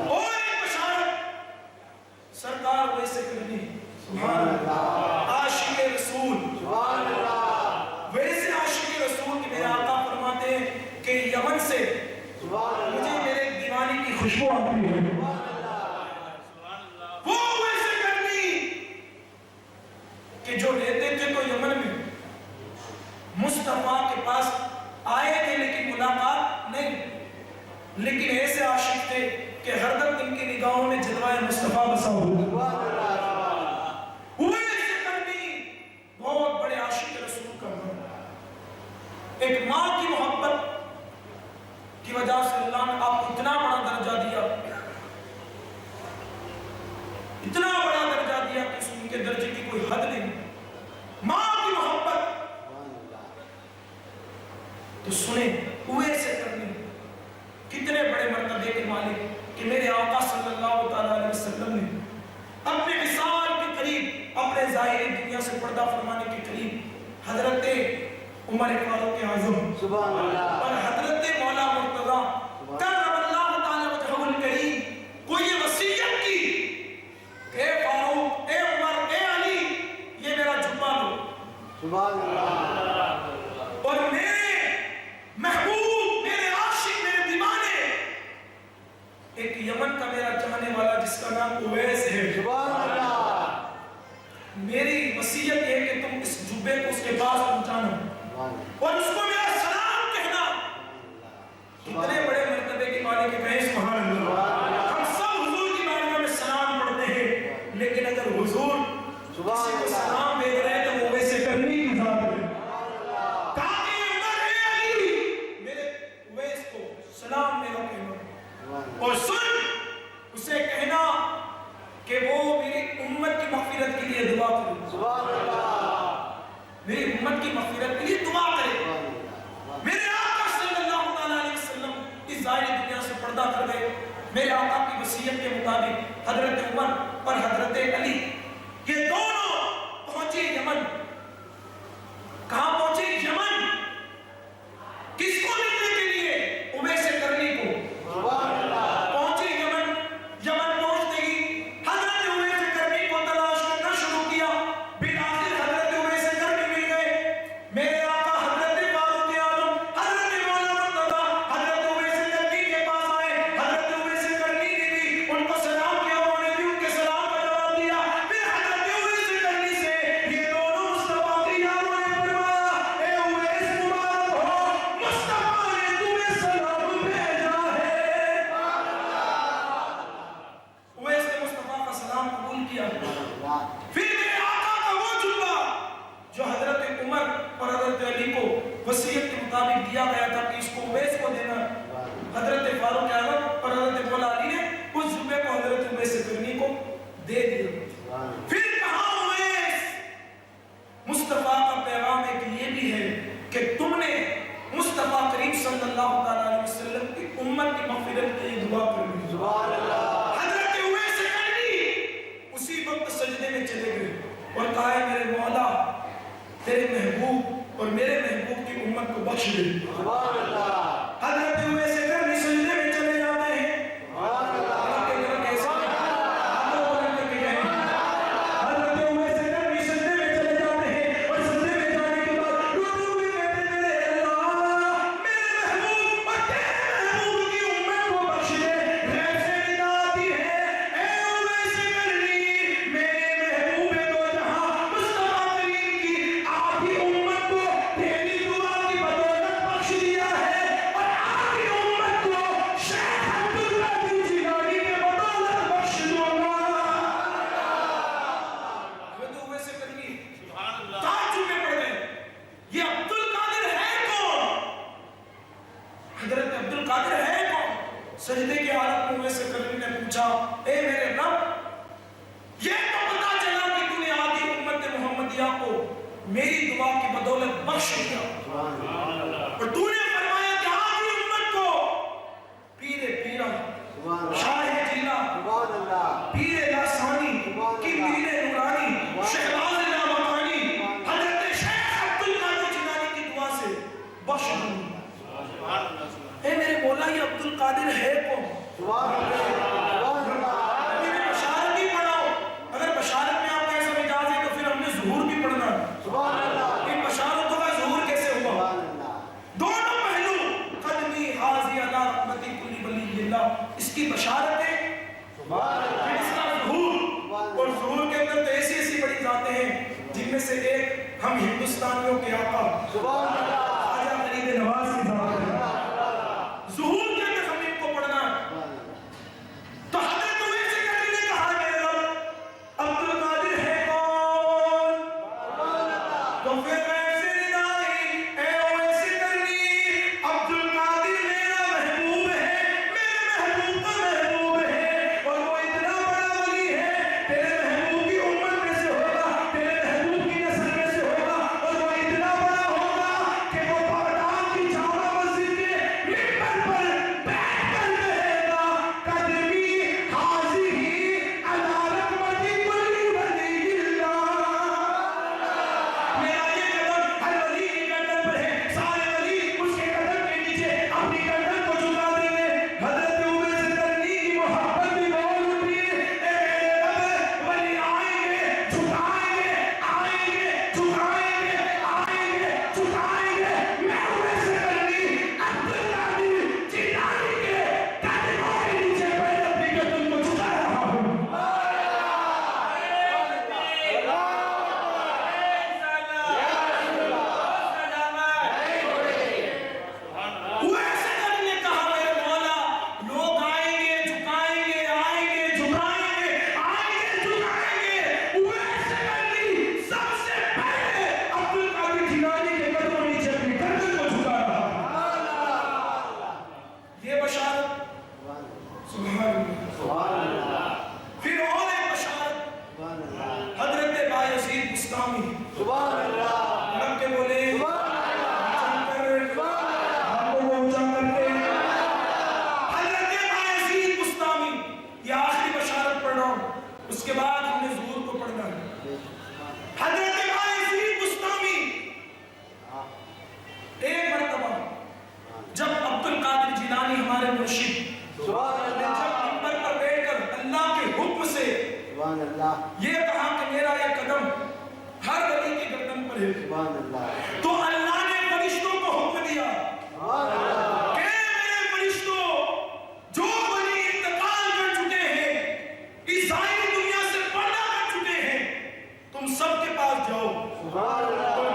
اور ایک بشارت سرکار ویسے کرنی، سبحان اللہ، عاشق رسول، سبحان اللہ، ویسے عاشق رسول کہ میرے آقا فرماتے ہیں کہ یمن سے مجھے میرے دیوانی کی خوشبو آتی ہے، وہ ویسے کرنی کہ جو رہتے تھے تو یمن میں مصطفیٰ کے پاس آئے تھے لیکن ملاقات نہیں، لیکن ایسے عاشق تھے کہ ہر دم ان کی نگاہوں میں جلوہ مصطفیٰ بسا ہوا، ہوئے ایسے کرنی بہت بڑے عاشق رسول کا نام۔ ایک ماں کی محبت کی وجہ سے اللہ نے آپ کو اتنا بڑا درجہ دیا، اتنا بڑا درجہ دیا کہ اس ان کے درجے کی کوئی حد نہیں، ماں کی محبت تو سنیں اوے سے کرنی، کتنے بڑے مرتبے کے مالک کہ میرے آقا صلی اللہ تعالیٰ علیہ وسلم نے اپنے وصال کے قریب، اپنے ظاہری دنیا سے پردہ فرمانے کے قریب حضرت عمر فاروق اعظم سبحان اللہ، اور حضرت مولا مرتضی کرم اللہ تعالیٰ وجہہ الکریم کو یہ وصیت کی، اے فاروق، اے عمر، اے علی، یہ میرا جبہ لو، سبحان اللہ، اور میرے محبوب، میرے عاشق، میرے دیوانے، ایک یمن کا میرا چاہنے والا جس کا نام اویس ہے، سبحان اللہ، میری وصیت ہے کہ تم اس جبے کو اس کے پاس پہنچانا اور اس کو میرا سلام کہنا۔ کتنے بڑے مرتبے کی مالک کے کہیں سبحان اللہ۔ ہم سب حضور کی بارگاہ میں سلام پڑھتے ہیں، لیکن اگر حضور کسی کو سلام دے رہے ہیں تو وہ ویسے کرنی کی ذات ہے۔ کہا کہ عمر اے علی، میرے اویس کو سلام میرا کہنا، اور سن اسے کہنا کہ وہ میری امت کی مغفرت کے لیے دعا کرے، سبحان اللہ، میری امت کی مغفرت کے لیے دعا کرے۔ میرے آقا صلی اللہ علیہ وسلم اس ظاہری دنیا سے پردہ کر گئے، میرے آقا کی وصیت کے مطابق حضرت عمر اور حضرت علی یہ دونوں پہنچے یمن۔ کہاں پہنچے؟ یمن۔ کس کو ملنے کے لیے؟ اویس کرنی کو۔ سبحان اللہ، پہنچے یمن، یمن پہنچتے ہی حضرت اویس کرنی کو تلاش کرنا شروع کیا، بالآخر حضرت اویس کرنی مل گئے۔ میرے آقا حضرت فاروق اعظم، حضرت مولا مرتضی حضرت اویس کرنی کے پاس آئے، حضرت اویس کرنی نے بھی ان کو سلام کیا، انہوں نے بھی ان کے سلام کا جواب دیا۔ پھر حضرت اویس کرنی سے یہ دونوں مصطفیٰ کی یاروں نے فرمایا، اے اویس مبارک ہو، مصطفیٰ نے تمہیں سلام بھیجا ہے۔ اویس نے مصطفیٰ کا سلام قبول کیا۔ پھر میرے آقا کا وہ جملہ جو حضرت عمر اور حضرت علی کو وصیت کے مطابق دیا گیا تھا کہ اس کو اویس کو دینا، حضرت فاروق اعظم اور حضرت مولا علی نے اس جملے کو حضرت اویس کرنی کو دے دیا۔ پھر کہا اویس، مصطفیٰ کا پیغام ایک یہ بھی ہے کہ تم نے مصطفیٰ کریم صلی اللہ علیہ وسلم کی امت کی مغفرت کے لیے دعا کرنی۔ سبحان اللہ، حضرت اویس کرنی اسی وقت سجدے میں چلے گئے اور کہا ہے میرے مولا، تیرے محبوب اور میرے محبوب کی امت کو بخش دے۔ سبحان اللہ، حضرت اویس کرنی سجدے میں چلے جاتے ہیں۔ سبحان اللہ، آپ کے گھر کیسا ہے؟ ہاتھوں کو بلند کر کے کہیں۔ حضرت اویس کرنی سجدے میں چلے جاتے ہیں اور سجدے میں جانے کے بعد رکوع میں کہتے ہیں میرے اللہ، میرے محبوب اور تیرے محبوب کی امت کو بخش دے۔ غیب سے ندا آتی ہے، اے اویس کرنی، میرے محبوب دو جہاں مصطفیٰ کریم کی آدھی امت کو تیری دعا کی بدولت بخش دیا ہے، اور آدھی امت کو شیخ عبدالقادر جیلانی کے بدولت بخش دوں گا۔ حضرت اویس کرنی تعجب میں پڑ گئے، یہ عبدالقادر ہے کون؟ حضرت عبدالقادر ہے کون؟ سجدے کی حالت میں اویس کرنی نے پوچھا، اے میرے رب، یہ تو پتا چلا کہ تو نے آدھی امت محمدیہ کو میری دعا کی بدولت بخش دیا، اور تو نے فرمایا کہ آدھی امت کو پیر پیرا، سبحان اللہ، شاہ جیلا، سبحان اللہ، پیر لاسانی کی میر نورانی، شہباز لامکانی، حضرت شیخ عبدالقادر جیلانی کی دعا سے بخش دوں گا۔ القادر ہے کون؟ سبحان اللہ ابھی میں بشارت ہی پڑھا ہوں، اگر بشارت میں آپ کو ایسا مجاز ہے تو پھر ہم نے ظہور بھی پڑھنا ہے۔ سبحان اللہ ان بشارتوں کا ظہور کیسے ہوا؟ سبحان اللہ دونوں پہلو قدمی حاضی علی رحمتی کلی ولی اللہ، اس کی بشارت ہے سبحان اللہ پھر اس کا ظہور، اور ظہور کے اندر تو ایسی ایسی بڑی ذاتیں ہیں جن میں سے ایک ہم ہندوستانیوں کے آقا سبحان اللہ خواجہ فرید نواز کی ذات ہے۔ ظہور کے اندر ہم ان کو پڑھنا ہے۔ تو حضرت اویس کرنی نے کہا میرے رب عبد القادر ہے کون؟ تو پھر ایسے ندائی اے اویس کرنی عبد القادر میرا محبوب ہے، میرے محبوب کا محبوب ہے، اور وہ اتنا بڑا ولی ہے، تیرے محبوب کی امت میں سے ہوگا، تیرے محبوب کی نسل میں سے ہوگا، اور وہ اتنا بڑا ہوگا کہ وہ بغداد کی جامع مسجد کے ممبر پر بیٹھ کر کہے گا قدمی حاضی علی رحمتی کلی ولی اللہ۔ میرا یہ قدم ہر ولی کی گردن پر ہے، سارے ولی اس کے قدم کے نیچے اپنی گردن کو جھکا دیں گے۔ حضرت اویس کرنی کی محبت بھی بول اٹھی، اے میرے رب ولی آئیں گے جھکائیں گے، آئیں گے جھکائیں گے، آئیں گے جھکائیں گے، میں اویس کرنی عبد القادر جیلانی کے قدموں کے نیچے میں اپنی گردن کو جھکا رہا ہوں۔ اویس کرنی نے کہا میرے مولا لوگ آئیں گے جھکائیں گے، آئیں گے جھکائیں گے، آئیں گے جھکائیں گے، اویس کرنی سب سے پہلے عبد القادر جیلانی کے قدموں کے نیچے اپنی گردن کو جھکا رہا ہے۔ یہ بشارت سبحان اللہ۔ پھر اور ایک بشارت حضرت بایزید بستامی رب کے بولے آپ کو وہ اونچا کرتے ہیں۔ حضرت بایزید بستامی، یہ آخری بشارت پڑھ رہا ہوں، اس کے بعد ہم نے ظہور کو پڑھنا ہے۔ حضرت بایزید بستامی ایک مرتبہ جب عبد القادر جیلانی ہمارے مرشد جب منبر پر بیٹھ کر اللہ کے حکم سے یہ کہا کہ میرا یہ قدم ہر ولی کی گردن پر ہے، تو اللہ نے فرشتوں کو حکم دیا کہ میرے فرشتوں جو ولی انتقال کر چکے ہیں، اس ظاہری دنیا سے پردہ کر چکے ہیں، تم سب کے پاس جاؤ اور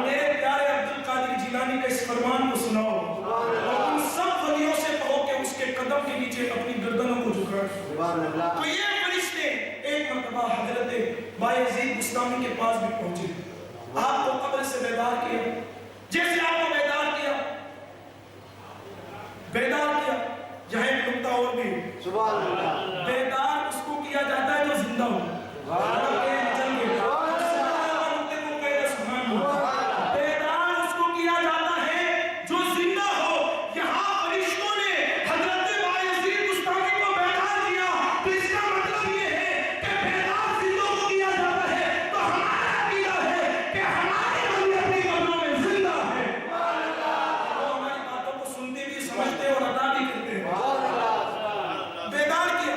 میرے پیارے عبد القادر جیلانی کے اس فرمان کو سناؤ، اور تم سب ولیوں سے کہو کہ اس کے قدم کے نیچے اپنی گردنوں کو جھکائیں۔ تو یہ فرشتے ایک مرتبہ حضرت بایزید بستامی کے پاس بھی پہنچے، آپ کو قبر سے بیدار کیا، جیسے آپ کو بیدار کیا یہاں ایک نکتہ اور بھی، بیدار اس کو کیا جاتا ہے جو زندہ ہو، بیدار اس کو کیا جاتا ہے جو زندہ ہو۔ یہاں فرشتوں نے حضرت بایزید بستامی کو بیدار کیا، تو اس کا مطلب یہ ہے کہ بیدار زندوں کو کیا جاتا ہے، تو ہمارا عقیدہ ہے کہ ہمارے ولی اپنی قبروں میں زندہ ہے، وہ ہماری باتوں کو سنتے بھی سمجھتے اور ادا بھی کرتے ہیں۔ بیدار کیا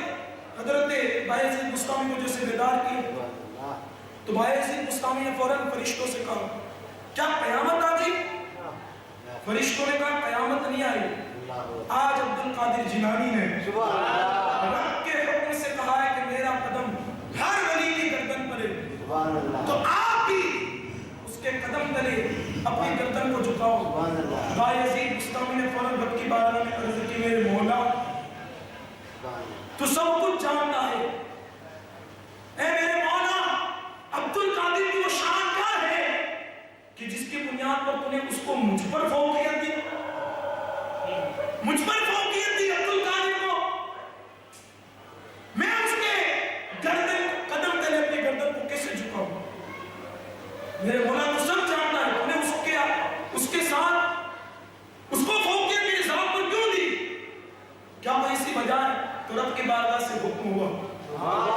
حضرت بایزید بستامی کو، جیسے بیدار کیا تو بایزید بستامی نے فوراً فرشتوں سے کہا کیا قیامت آ گئی؟ فرشتوں نے کہا قیامت نہیں آئی، آج عبد القادر جیلانی نے رب کے حکم سے کہا ہے کہ میرا قدم ہر ولی کی گردن پر ہے، تو آپ بھی اس کے قدم تلے اپنی گردن کو جھکاؤ۔ بایزید بستامی نے فوراً رب کی بارگاہ میں عرض کی میرے مولا تو سب کچھ جانتا ہے، اے میرے مولا عبد القادر کی وہ شان کیا ہے کہ جس کی بنیاد پر تُو نے اس کو مجھ پر فوقیت دی، مجھ پر فوقیت دی عبد القادر کو، میں اس کے قدم تلے اپنی گردن کو کیسے جھکاؤں؟ میرے مولا تو سب جانتا ہے، تُو نے اس کے ساتھ اس کو فوقیت کی نظام پر کیوں دی؟ کیا وہ اسی وجہ ہے؟ تو رب کی بارگاہ سے حکم ہوا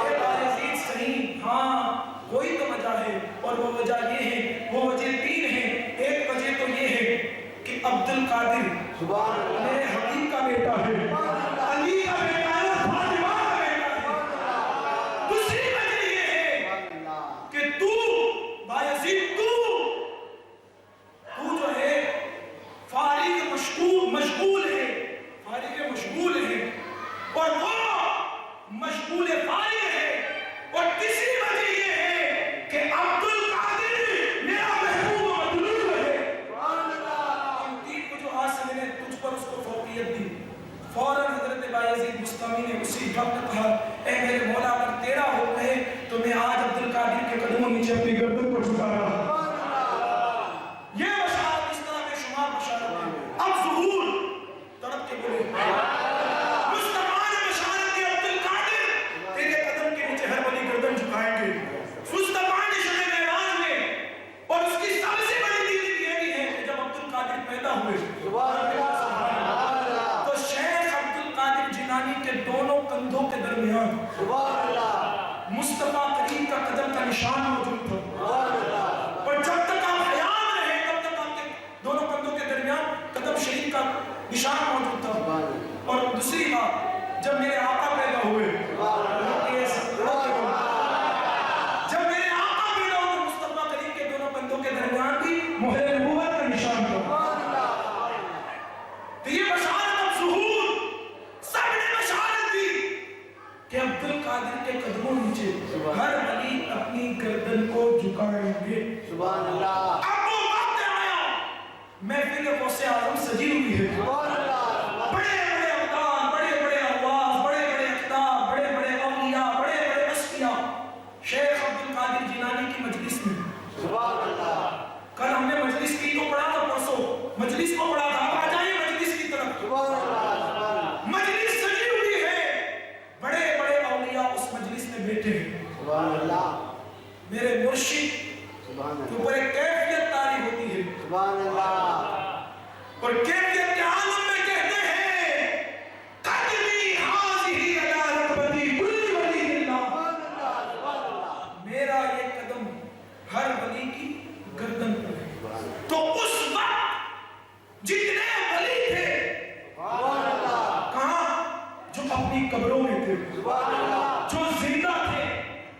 اے بایزید صحیح، ہاں کوئی تو وجہ ہے، اور وہ وجہ یہ ہے، وہ وجہ تین ہیں۔ ایک وجہ تو یہ ہے کہ عبد القادر میرے حبیب کا بیٹا ہے، بسطامی نے اسی وقت کہا اے میرے مولا اگر تیرا حکم ہے تو میں آج عبد القادر کے قدموں نیچے اپنی گردن کو جھکا رہا. یہ بشارت اس طرح بے شمار بشارت ہے. اب ظہور تڑپ کے بولے مصطفیٰ نے بشارت دی عبد القادر تیرے قدم کے نیچے ہر ولی گردن جھکائیں گے. مصطفیٰ نے شب معراج میں اور اس کی سب سے بڑی دلیل یہ بھی ہے کہ جب عبد القادر پیدا ہوئے تو شیخ عبد القادر جیلانی کے دونوں کندھوں کے درمیان مصطفیٰ کریم کا قدم کا نشان موجود تھا. اور جب تک آپ حیات رہے تب تک آپ کے دونوں کندھوں کے درمیان قدم شریف کا نشان موجود تھا. اور دوسری بات جب میرے آقا پیدا ہوئے جب میرے آقا پیدا ہوئے مصطفیٰ کریم کے دونوں کندھوں کے درمیان بھی مہر نبوت کا نشان تھا. تو یہ بشارت اب ظہور سب نے بشارت دی کہ عبد القادر کے قدموں نیچے ہر ولی اپنی گردن کو جھکائیں گے. سبحان اللہ. اب وہ وقت آیا محفل غوث اعظم سجی ہوئی ہے. سبحان اللہ. بڑے بڑے ابدال بڑے بڑے اواز بڑے بڑے اقطاب بڑے بڑے اولیاء بڑے بڑے اصفیاء شیخ عبد القادر جیلانی کی مجلس میں. سبحان اللہ. کل ہم نے مجلس کی کو پڑھا تھا پرسوں مجلس کو پڑھا تھا. اب آ جائیے مجلس کی طرف. سبحان اللہ. مجلس سجی ہوئی ہے بڑے بڑے اولیاء اس مجلس میں بیٹھے ہیں. سبحان اللہ. میرے مرشد سبحان کے اوپر ایک کیفیت طاری ہوتی ہے سبحان اللہ. اور کیفیت کے عالم میں کہتے ہیں قدمی حاضی علی رکبتی کل ولی اللہ. سبحان اللہ. میرا یہ قدم ہر ولی کی گردن پر ہے. تو اس وقت جتنے ولی تھے سبحان اللہ. کہاں جو اپنی قبروں میں تھے سبحان اللہ. جو زندہ تھے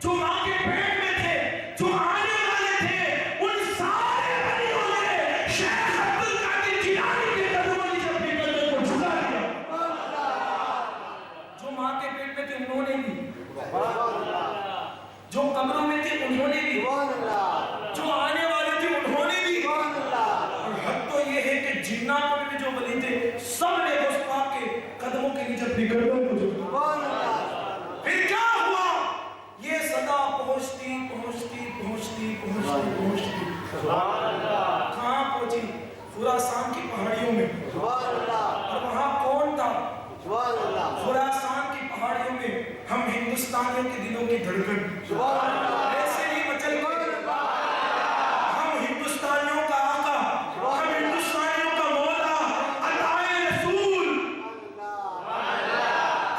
جو ماں کے پیٹ میں تھے جو آنے والے تھے ان سارے ولیوں نے شیخ عبد القادر جیلانی کے قدموں نیچے اپنی گردن کو جھکا دیا. جو ماں کے پیٹ میں تھے انہوں نے بھی جو قبروں میں تھے انہوں نے بھی سبحان اللہ. جو آنے والے تھے انہوں نے بھی. سبحان اللہ. اور حد تو یہ ہے کہ جناتوں میں بھی جو ولی تھے سب نے غوث پاک کے قدموں کے نیچے اپنی گردن کو جھکا. سبحان اللہ. پھر کیا ہوا یہ صدا پہنچتی پہنچتی پہنچتی پہنچتی پہنچتی سبحان اللہ. کہاں پہنچی خراسان کی پہاڑیوں میں. سبحان اللہ. اور وہاں کون تھا سبحان اللہ. خراسان کی پہاڑیوں میں ہم ہندوستانیوں کے دلوں کی دھڑکن سبحان اللہ. ایسے ہی مچل گئے. ہم ہندوستانیوں کا آقا ہم ہندوستانیوں کا مولا عطائے رسول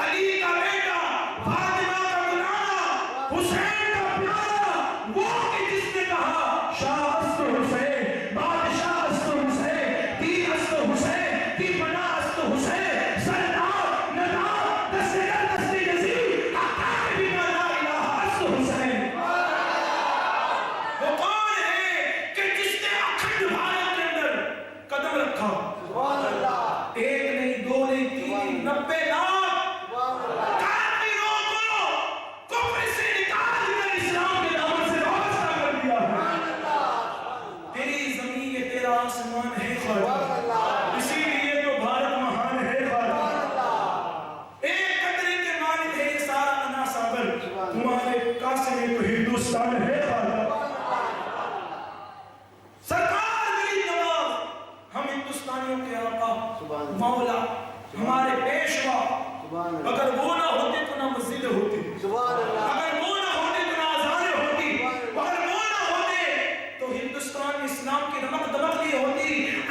علی کا بیٹا فاطمہ کا ملانا حسین کا پیارا وہ کہ جس نے کہا شاہ است حسین بادشاہ است حسین تیر است حسین کی پناہ است حسین سردار ندار دستگر دست یزید حقا بھی لا الہ است حسین. وہ کون ہے کہ جس نے اکھنڈ بھارت کے اندر قدم رکھا. سبحان اللہ. ایک نہیں دو نہیں تین 90 لاکھ سبحان اللہ. کافروں کو کفر سے نکال کر اسلام کے دامن سے وابستہ کر دیا ہے. تیری زمین یہ تیرا آسمان ہے خواجہ اسی لیے تو بھارت مہان ہے خواجہ. ایک قطرے کے مالک ہے یہ سارا انا ساگر تمہارے قاسم میں تو ہندوستان ہے خواجہ. سرکار میری نواز ہم ہندوستانیوں کے آقا مولا ہمارے پیشوا اگر وہ نہ ہوتے تو نہ مسجد ہوتی سبحان اللہ. اگر وہ نہ ہوتے تو نہ آزانیں ہوتی اگر وہ نہ ہوتے تو ہندوستان میں اسلام کی رمق دمق نہیں ہوتی.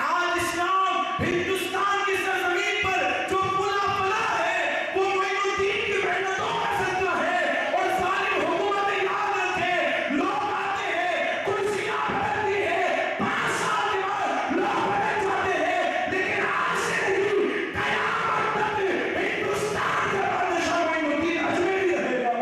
آج اسلام ہندوستان کی سرزمین پر جو پلا پلا ہے وہ معین الدین کی محنتوں کا صدقہ ہے. اور ظالم حکومت یاد رکھے لوگ آتے ہیں کرسیاں بدلتی ہے 5 سال کے بعد لوگ بدل جاتے ہیں لیکن آج سے نہیں قیامت تک ہندوستان کا بادشاہ معین الدین اجمیری رہے گا.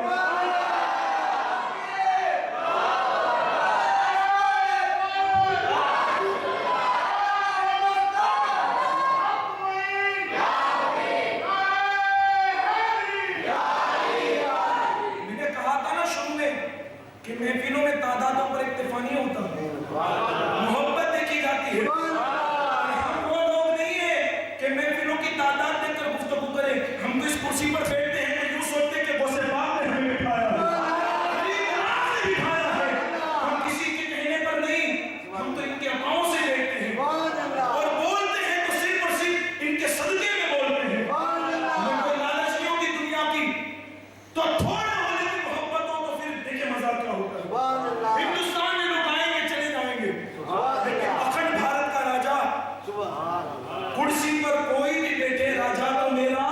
کرسی پر کوئی بھی بیٹھے راجا تو میرا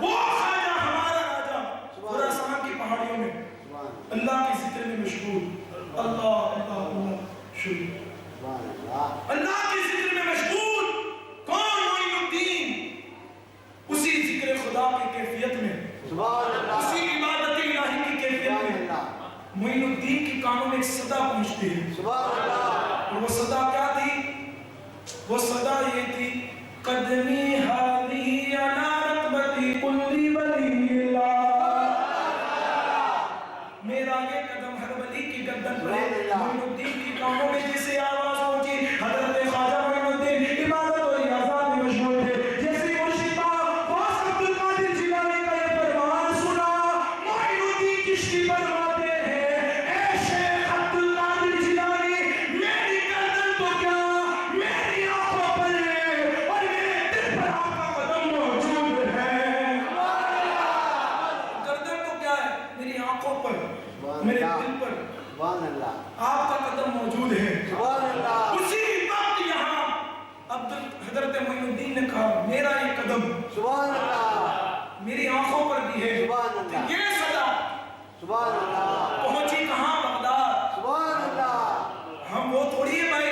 وہ خواجہ ہمارا راجا خراسان کی پہاڑیوں میں اللہ کے ذکر میں مشغول اللہ اللہ اللہ شروع اللہ کے ذکر میں مشغول کون معین الدین اسی ذکر خدا کی کیفیت میں اسی عبادت الہی کی کیفیت میں معین الدین کی کانوں میں ایک صدا پہنچتی ہے اور وہ صدا کیا تھی؟ وہ صدا یہ تھی قدمی حالی علی رقبتی کلی ولی اللہ میرا یہ قدم ہر ولی کی گردن پر ہے معین الدین کی کانوں میں جیسے آواز پہنچی حضرت خواجہ معین الدین عبادت اور ریاضات میں مشغول تھے جیسے مرشد غوث عبد القادر جیلانی کا یہ فرمان سنا معین الدین چشتی فرماتے ہیں اے شیخ عبد القادر جیلانی میری گردن تو کیا میری آنکھوں پر ہے اور میرے دل پر آپ کا قدم موجود ہے گردن تو کیا ہے میری آنکھوں پر میرے دل پر آپ کا قدم موجود ہے اسی وقت یہاں حضرت معین الدین نے کہا میرا یہ قدم میری آنکھوں پر بھی ہے یہ صدا پہنچی کہاں بغداد ہم وہ تھوڑی ہے بھائی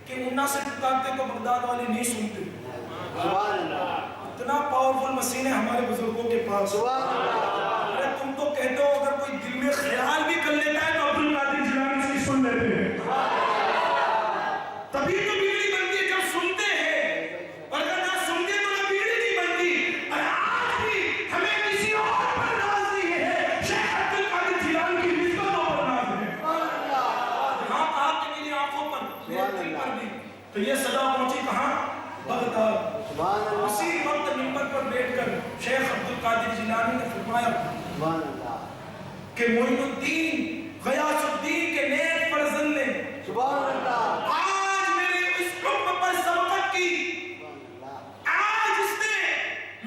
کہ انا سے پکارتے تو بغداد والے نہیں سنتے اتنا پاورفل مسین ہے ہمارے بزرگوں کے پاس ارے تم تو کہتے ہو اگر کوئی دل میں خیال بھی کر لیتا ہے تو عبد القادر جیلانی سے سن لیتے ہیں تبھی تو بیڑی بنتی ہے جب سنتے ہیں اور اگر نہ سنتے تو نہ بیڑی نہیں بنتی اور آج بھی ہمیں کسی اور پر ناز نہیں ہے شیخ عبد القادر جیلانی کی نسبتوں پر ناز ہے یہاں کہا کہ میری آنکھوں پر میرے دل پر بھی تو یہ صدا پہنچی کہاں بغداد اسی وقت منبر پر بیٹھ کر شیخ عبد القادر جیلانی نے فرمایا کہ معین الدین غیاث الدین کے نیک فرزند نے آج میرے اس حکم پر سبقت کی آج اس نے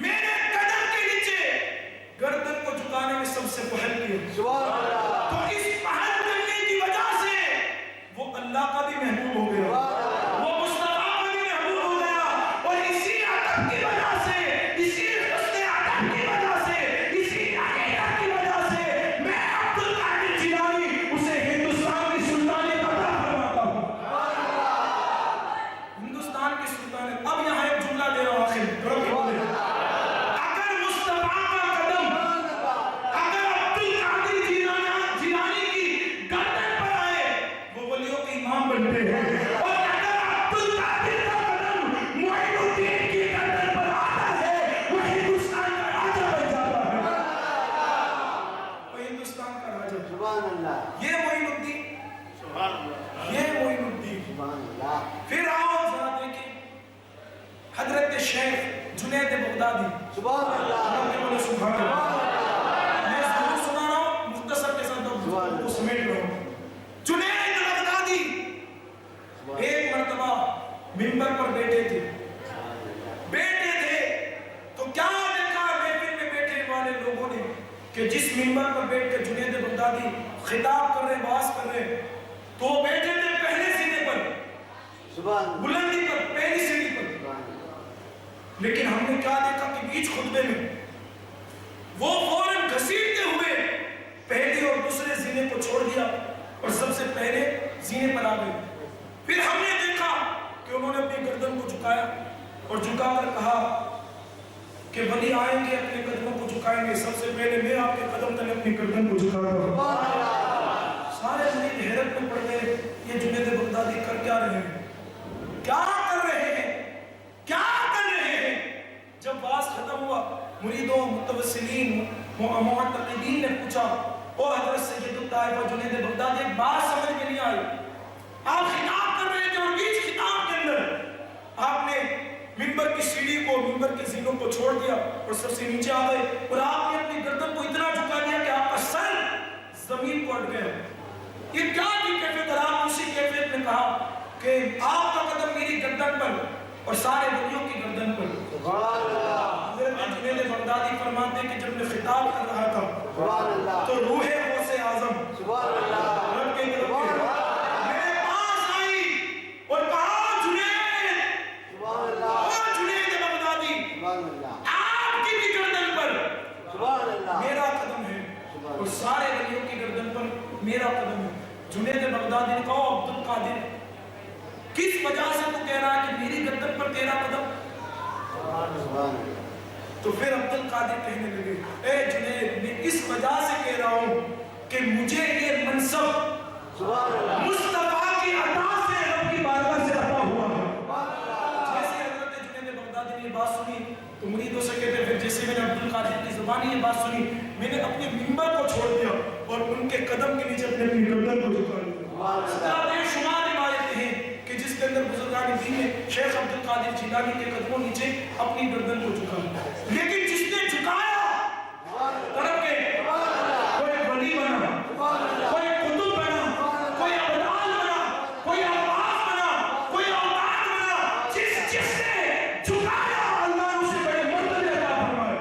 میرے قدم کے نیچے گردن کو جھکانے میں سب سے پہل کیا تو اس پہل کرنے کی وجہ سے وہ اللہ کا بھی محبوب ہو گیا وہ مصطفیٰ کا بھی محبوب ہو گیا اور اسی ادب کی وجہ سے اسی حسن ادب کی وجہ سے اسی عقیدت کی وجہ سے میں عبد القادر جیلانی اسے ہندوستان کی سلطانیت عطا فرماتا ہوں ہندوستان کی سلطانیت اب یہاں ایک جملہ دے رہا ہوں آخر اگر مصطفیٰ کا قدم اگر عبد القادر جیلانی کی گردن پر آئے وہ ولیوں کے امام بنتے ہیں اور اگر عبد القادر کا قدم معین الدین کی گردن پر آتا ہے وہ ہندوستان کا راجہ بن جاتا ہے وہ ہندوستان کا راجہ یہ معین الدین یہ معین الدین پھر آؤ ذرا دیکھیں حضرت شیخ جنید بغدادی سبحان اللہ میں ضرور سنا رہا ہوں مختصر کے ساتھ کو سمیٹ رہا ہوں جنید بغدادی ایک مرتبہ منبر پر بیٹھے تھے تو کیا دیکھا محفل میں بیٹھے والے لوگوں نے کہ جس منبر پر بیٹھ کے جنید بغدادی خطاب کر رہے باز کر رہے تو وہ بیٹھے تھے پہلے سینے پر بلندی پر پہلی سیڑھی پر لیکن ہم نے کیا دیکھا کہ بیچ خطبے میں وہ فوراً گھسیٹتے ہوئے پہلی اور دوسرے زینے کو چھوڑ دیا اور سب سے پہلے زینے پر آ گئے پھر ہم نے دیکھا کہ انہوں نے اپنی گردن کو جھکایا اور جھکا کر کہا کہ ولی آئیں گے اپنے قدموں کو جھکائیں گے سب سے پہلے میں آپ کے قدم تلے اپنی گردن کو جھکا رہا ہوں سارے مرید حیرت میں پڑ گئے یہ جنید بغدادی کر کیا رہے ہیں کیا کر رہے ہیں کیا کر رہے ہیں جب باز ختم ہوا مریدوں متوسلین معتقدین نے پوچھا او حضرت سید الطائفہ جنید بغدادی ایک بات سمجھ میں نہیں آئی آپ خطاب کر رہے تھے اور بیچ خطاب کے اندر آپ نے منبر کی سیڑھی کو منبر کے زینوں کو چھوڑ دیا اور سب سے نیچے آ گئے اور آپ نے اپنی گردن کو اتنا جھکا دیا کہ آپ کا سر زمین کو اٹ گیا یہ کیا کی کیفیت آپ اسی کیفیت میں کہا کہ آپ کا قدم میری گردن پر اور سارے ولیوں کی گردن پر حضرت جنید بغدادی فرماتے کہ جب میں خطاب کر رہا تھا تو روح غوث اعظم رب کے میرے پاس آئی اور کہا بغدادی نے کہا عبد القادر کس وجہ سے تو کہہ رہا ہے کہ میری گردن پر تیرا قدم؟ تو پھر عبد القادر کہنے لگے اے جنید میں اس وجہ سے کہہ رہا ہوں کہ مجھے یہ منصب مصطفیٰ کی عطا سے رب کی بارگاہ سے عطا ہوا ہے۔ جیسے حضرت جنید بغدادی نے یہ بات سنی تو مریدوں سے کہتے پھر جیسے میں نے عبد القادر کی زبانی یہ بات سنی میں نے اپنے منبر کو چھوڑ دیا اور ان کے قدم کے نیچے اپنی گردن کو جھکا لیا۔ بے شمار روایتیں ہیں کہ جس کے اندر بزرگان دین نے شیخ عبد القادر جیلانی کے قدموں نیچے اپنی گردن کو جھکا، لیکن جس نے جھکایا تڑپ کے کوئی ولی بنا، کوئی قطب بنا، کوئی ابدال بنا، کوئی عباس بنا، کوئی اوتاد بنا، جس نے جھکایا اللہ نے اسے بڑے مرتبے عطا فرمائے۔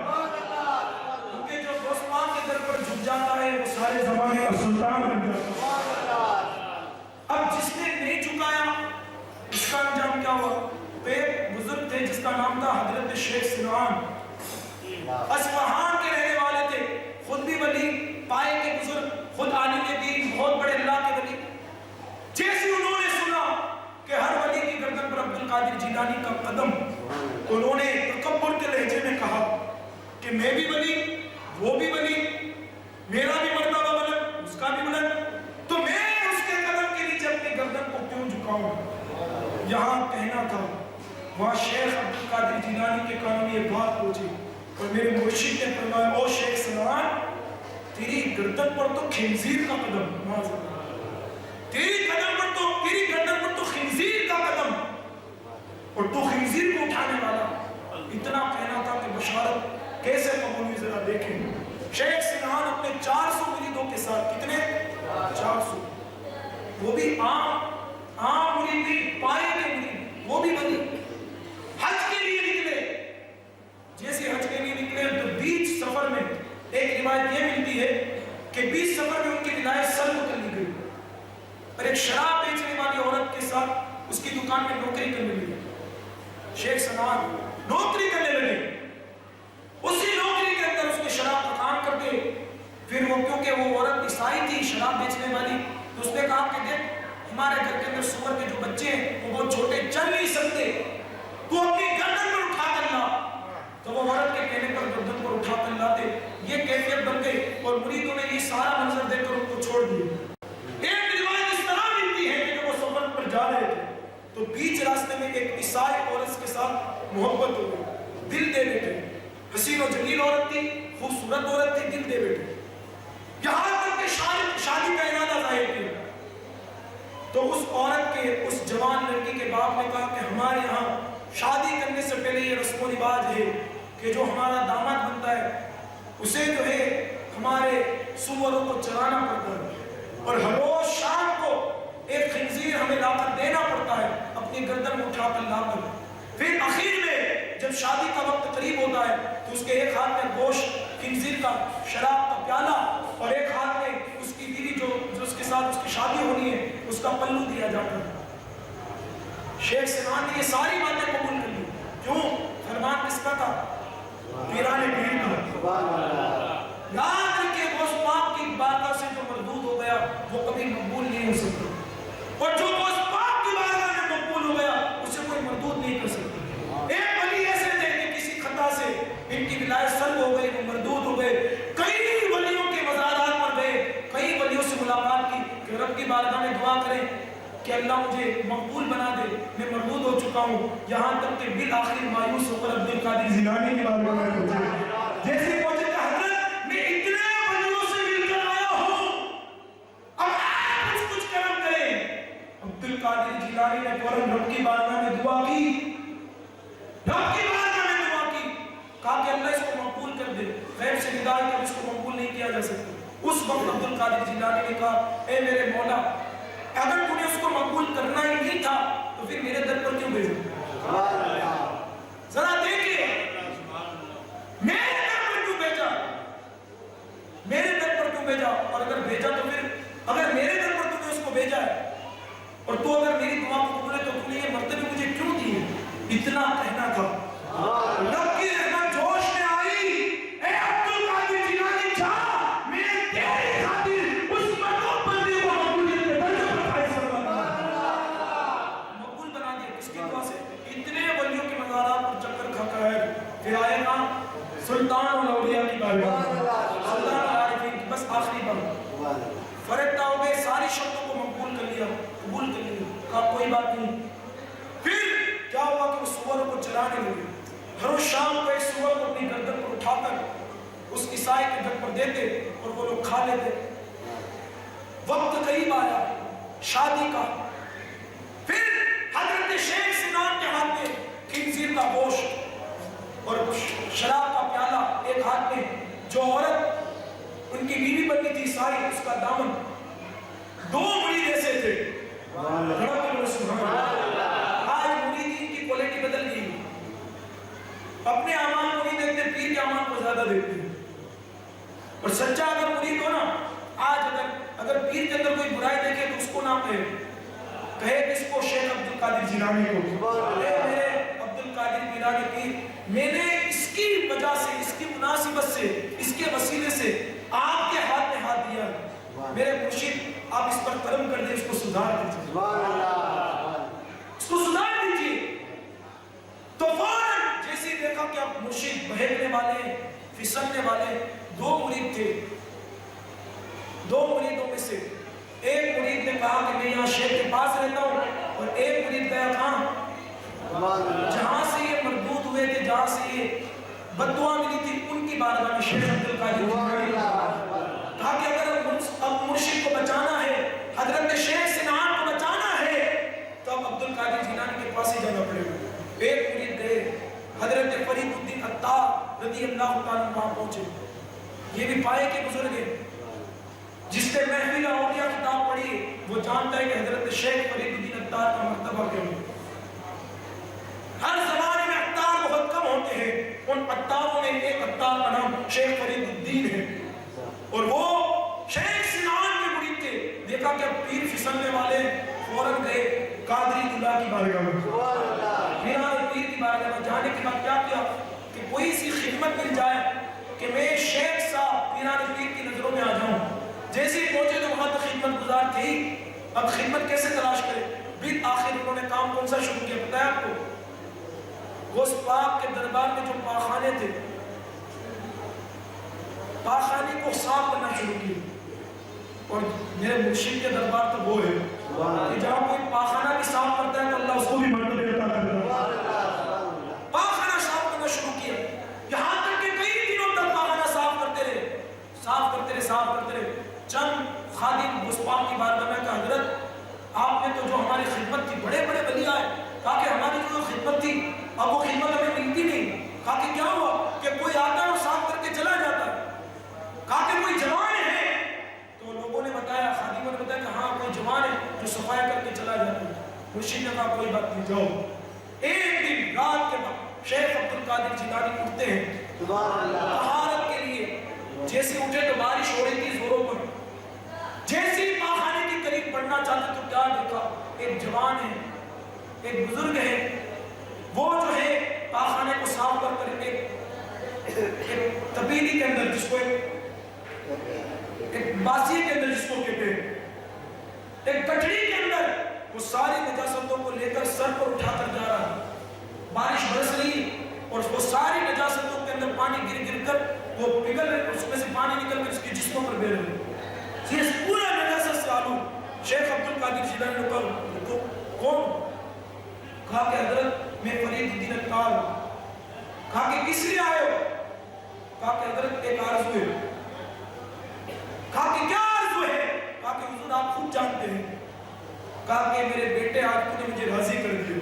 کیونکہ جو غوث پاک کے در پر جھک جاتا ہے وہ سارے زمانے کا سلطان بن جاتا ہے۔ اب جس نے نہیں جھکایا اس کا انجام کیا ہوا؟ تو ایک بزرگ تھے جس کا نام تھا حضرت شیخ سنان، اصفہان کے رہنے والے تھے، خود بھی ولی، پائے کے بزرگ، خود عالم دین، بہت بڑے اللہ کے ولی۔ جیسے انہوں نے سنا کہ ہر ولی کی گردن پر عبد القادر جیلانی کا قدم، انہوں نے تکبر کے لہجے میں کہا کہ میں بھی ولی، وہ بھی ولی، میرا بھی مرتبہ بلند، اس کا بھی بلند، تو میں اس کے قدم کے نیچے اپنی گردن کو کیوں جھکاؤں؟ یہاں کہنا تھا، وہاں شیخ عبد القادر جیلانی کے کانوں میں یہ بات پہنچی اور میرے مرشد نے فرمایا او شیخ سنان تیری گردن پر تو خنزیر کا قدم، تیری گردن پر تو خنزیر کا قدم، اور تو خنزیر کو اٹھانے والا۔ اتنا کہنا تھا کہ بشارت کیسے قبول ہوئی ذرا دیکھیں۔ شیخ سنان اپنے 400 مریدوں کے ساتھ، کتنے؟ 400، وہ بھی عام مرید نہیں، پائے کے مرید، وہ بھی ولی، حج کے لیے نکلے۔ جیسے حج کے لیے نکلے تو بیچ سفر میں ایک روایت یہ ملتی ہے کہ بیچ سفر میں ان کی ولایت سلب کر لی گئی اور ایک شراب بیچنے والی عورت کے ساتھ اس کی دکان میں نوکری کرنے لگے۔ شیخ سنان نوکری کرنے لگے، اسی نوکری کے اندر اس نے شراب کا کام کرتے، پھر وہ کیونکہ وہ عورت عیسائی تھی شراب بیچنے والی، تو اس نے کہا کہ دیکھ ہمارے گھر کے اندر سور کے جو بچے ہیں وہ بہت چھوٹے چل نہیں سکتے، تو اپنی گردن پر اٹھا کر لا۔ تو وہ عورت کے کہنے پر گردن پر اٹھا کر لاتے، یہ کیفیت بن گئی اور مریدوں نے یہ سارا منظر دیکھ کر ان کو چھوڑ دیا۔ ایک روایت اس طرح ملتی ہے کہ جب وہ سفر پر جا رہے تھے تو بیچ راستے میں ایک عیسائی عورت کے ساتھ محبت ہو گئی، دل دے بیٹھے، حسین و جمیل عورت تھی، خوبصورت عورت تھی، دل دے بیٹھے، یہاں تک کہ شادی کا ارادہ ظاہر کیا۔ تو اس عورت کے اس جوان لڑکی کے باپ نے کہا کہ ہمارے یہاں شادی کرنے سے پہلے یہ رسم و رواج ہے کہ جو ہمارا داماد بنتا ہے اسے جو ہے ہمارے سوروں کو چرانا پڑتا ہے اور ہر روز شام کو ایک خنزیر ہمیں لا کر دینا پڑتا ہے، اپنی گردن میں اٹھا کر لا کر۔ پھر اخیر میں جب شادی کا وقت قریب ہوتا ہے تو اس کے ایک ہاتھ میں گوشت خنزیر کا، شراب کا پیالہ اور ایک ہاتھ میں اس کی بیوی جو اس کے ساتھ اس کی شادی ہونی ہے اس کا پلو دیا جاتا ہے۔ شیخ سنان نے یہ ساری باتیں قبول کر لی، کیوں؟ فرمان کس کا تھا؟ پیران پیر کا۔ یاد رکھے غوث پاک کی بارگاہ سے جو مردود ہو گیا وہ کبھی مقبول نہیں ہو سکتا، اور جو غوث پاک کی بارگاہ میں مقبول ہو گیا اسے کوئی مردود نہیں کر سکتا۔ ایک ولی ایسے تھے کہ کسی خطا سے ان کی ولایت سلب ہو گئی، وہ مردود ہو گئے، کئی ولیوں کے مزارات پر گئے، کئی ولیوں سے ملاقات کی کہ رب کی بارگاہ میں دعا کریں کہ اللہ مجھے مقبول بنا دے، میں مردود ہو چکا ہوں، یہاں تک کہ بالآخر مایوس ہو کر عبد القادر جیلانی کی بارگاہ میں پہنچے۔ جیسے پہنچے کہ حضرت میں اتنے ولیوں سے مل کر آیا ہوں، اب آپ کچھ کرم کریں۔ عبد القادر جیلانی نے فوراً رب کی بارگاہ میں دعا کی، رب کی بارگاہ میں دعا کی، کہا کہ اللہ اس کو مقبول کر دے، غیب سے ہدایت کر، اس کو مقبول نہیں کیا جا سکتا۔ اس وقت عبد القادر جیلانی نے کہا اے میرے مولا اگر تو نے اس کو مقبول کرنا ہی نہیں تھا تو پھر میرے در پر کیوں بھیجا؟ ذرا دیکھیں میرے در پر کیوں بھیجا، میرے در پر کیوں بھیجا، اور اگر بھیجا تو پھر اگر میرے در پر تو نے اس کو بھیجا ہے اور تو اگر میری دعا کو قبول ہے تو تو نے یہ مرتبے مجھے کیوں دیے؟ اتنا کہنا تھا۔ رب کی رحمت جوش میں آئی، اے عبد القادر جیلانی جا، میں تیری خاطر اس مردوں بندے کو مقبولیت کے درجے پر اس کی دعا سے اتنے ولیوں کے مزارات پر چکر کھا کر آئے، پھر آئے نا سلطان الاولیاء کی بارگاہ میں، سلطان العارفین کی بس آخری بار فرق نہ ہو گئے، ساری شرطوں کو مقبول کر لیا، قبول کر لیا، کہا کوئی بات نہیں۔ پھر کیا ہوا کہ وہ سور کو چلانے لگے، ہر روز شام کو ایک سور کو اپنی گردن پر اٹھا کر اس عیسائی کے گھر پر دیتے اور وہ لوگ کھا لیتے۔ وقت قریب آیا شادی کا، پھر حضرت شیخ سنان کے ہاتھ میں خنزیر کا گوشت اور شراب کا پیالہ ایک ہاتھ میں، جو عورت ان کی بیوی بنی تھی عیسائی، اس کا دامن، دو مرید ایسے تھے۔ آج مریدین کی کوالٹی بدل گئی، اپنے اعمال کو نہیں دیکھتے، پیر کے اعمال کو زیادہ دیکھتے ہیں۔ اور سچا اگر مرید ہو نا، آج اگر پیر کے اندر کوئی برائی دیکھے تو اس کو نہ کہے کس کو، شیخ عبد القادر جیلانی کو، میرے عبد القادر جیلانی پیر، میں نے اس کی وجہ سے، اس کی مناسبت سے، اس کے وسیلے سے آپ کے ہاتھ میں ہاتھ دیا، میرے مرشد آپ اس پر کرم کر دیں، اس کو سدھار دیجیے، اس کو سدھار دیجیے۔ تو فوراً جیسے دیکھا کہ اب مرشد بہکنے والے، پھسلنے والے، دو مرید تھے، دو مریدوں میں سے ایک مرید نے کہا کہ میں یہاں شیخ کے پاس رہتا ہوں، اور ایک مرید گیا کہاں، جہاں سے یہ مردود ہوئے تھے، جہاں سے یہ بددعا ملی تھی، ان کی بارگاہ میں شیخ عبد القادر جیلانی کہا کہ اگر اب مرشد کو بچانا ہے، حضرت شیخ سنان کو بچانا ہے، تو اب عبد القادر جیلانی کے پاس ہی جانا پڑے گا۔ ایک مرید گئے، حضرت فرید الدین عطار رضی اللہ تعالیٰ وہاں پہنچے، یہ بھی پائے کے بزرگ ہیں، جس نے محفل اولیاء کتاب پڑھی وہ جانتا ہے کہ حضرت شیخ فرید الدین عطار کا مرتبہ کیا ہے۔ ہر زمانے میں عطار بہت کم ہوتے ہیں، ان عطاروں میں ایک عطار کا نام شیخ فرید الدین ہے، اور وہ شیخ سنان کے مرید تھے۔ دیکھا کہ اب پیر پھسلنے والے، فوراً گئے قادری دلہ کی بارگاہ میں، میرا پیر کی بارگاہ میں جانے کے بعد کیا کیا کہ کوئی سی خدمت مل جائے کہ میں شیخ صاحب پیران پیر کی نظروں میں آ جاؤں۔ جیسے ہی پہنچے تو وہاں تو خدمت گزار تھی، اب خدمت کیسے تلاش کرے؟ پھر آخر انہوں نے کام کون سا شروع کیا پتہ ہے آپ کو؟ غوث پاک کے دربار میں جو پاخانے تھے، پاخانے کو صاف کرنا شروع کیا، اور میرے مرشد کے دربار تو وہ ہے کہ جہاں کوئی پاخانہ بھی صاف کرتا ہے تو اللہ اس کو بھی مرتبہ عطا کرتا ہے۔ پاخانہ صاف کرنا شروع کیا، یہاں تک کہ کئی دنوں تک پاخانہ صاف کرتے رہے، صاف کرتے رہے۔ چند خادم غوث پاک کی بارگاہ میں کہا حضرت آپ نے تو جو ہماری خدمت تھی، بڑے بڑے ولی آئے، کہا کہ ہماری جو خدمت تھی اب وہ خدمت ہمیں ملتی نہیں۔ کہا کہ کیا ہوا؟ کہ کوئی آتا ہے اور صاف کر کے چلا جاتا ہے۔ کہا کہ کوئی جوان ہے؟ تو لوگوں نے بتایا، خادموں نے بتایا کہ ہاں کوئی جوان ہے جو صفائی کر کے چلا جاتا ہے۔ مرشد نے کہا کوئی بات نہیں، جاؤ۔ ایک دن رات کے وقت شیخ عبد القادر جیلانی اٹھتے ہیں طہارت کے لیے، جیسے اٹھے تو بارش ہو رہی تھی زوروں پر، جیسے ہی پاخانے کے قریب بڑھنا چاہتے تو کیا دیکھا؟ ایک جوان ہے، ایک بزرگ ہے، وہ جو ہے پاخانے کو صاف کر کر ایک تبیلی کے اندر، جس کو ایک باسیے کے اندر جس کو کہتے ہیں، ایک کٹڑی کے اندر وہ ساری نجاستوں کو لے کر سر پر اٹھا کر جا رہا ہے۔ بارش برس رہی اور وہ ساری نجاستوں کے اندر پانی گر گر کر وہ پگھل رہے، اس میں سے پانی نکل کر اس کے جسموں پر بہہ رہے، یہ پورا نجاست سے آلو۔ شیخ عبد القادر جیلانی نے کہا کون؟ کہا کہ حضرت میں فرید الدین عطار ہوں۔ کہا کہ کس لیے آئے ہو؟ کہا کہ حضرت ایک آرزو ہے۔ کہا کہ کیا آرزو ہے؟ کہا کہ حضور آپ خود جانتے ہیں۔ کہا کہ میرے بیٹے آج تو نے مجھے راضی کر دیا،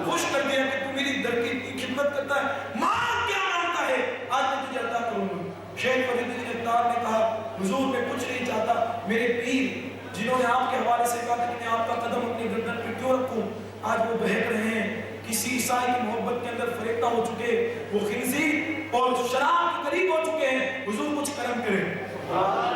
خوش کر دیا کہ تو میری در کی خدمت کرتا ہے، ماں کیا مانگتا ہے آج میں تجھے عطا کروں گا۔ شیخ فرید الدین عطار نے کہا حضور میں کچھ نہیں چاہتا، میرے پیر جنہوں نے آپ کے حوالے سے کہا کہ میں آپ کا قدم اپنی گردن پہ کیوں رکھوں، آج وہ بہک رہے ہیں، کسی عیسائی کی محبت کے اندر فریفتہ ہو چکے، وہ خنزیر اور شراب کے قریب ہو چکے ہیں۔ حضور کچھ کرم کریں،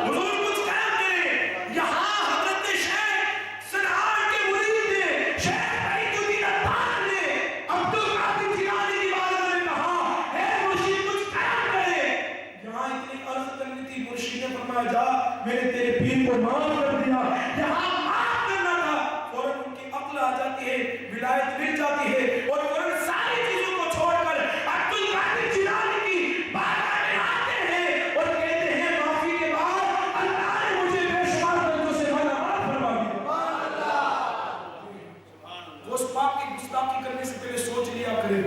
حضور کچھ کرم کریں۔ یہاں حضرت شیخ سنان کے مرید نے، شیخ فرید الدین عطار نے عبد القادر جیلانی کی بارگاہ میں کہا اے مرشد کچھ کرم کرے۔ یہاں اتنی عرض کرنی تھی، مرشد نے فرمایا جا میں نے تیرے پیر کو معاف کر دیا۔ یہاں معاف کرنا تھا، فوراً ان کی عقل آ جاتی ہے، ہدایت مل جاتی ہے اور وہ ان ساری چیزوں کو چھوڑ کر عبد القادر جیلانی کی بارگاہ میں آتے ہیں اور کہتے ہیں معافی کے بعد اللہ نے مجھے بے شمار بندوں سے مالا مال فرما دیا۔ غوث پاک کی گستاخی کرنے سے پہلے سوچ لیا کرے،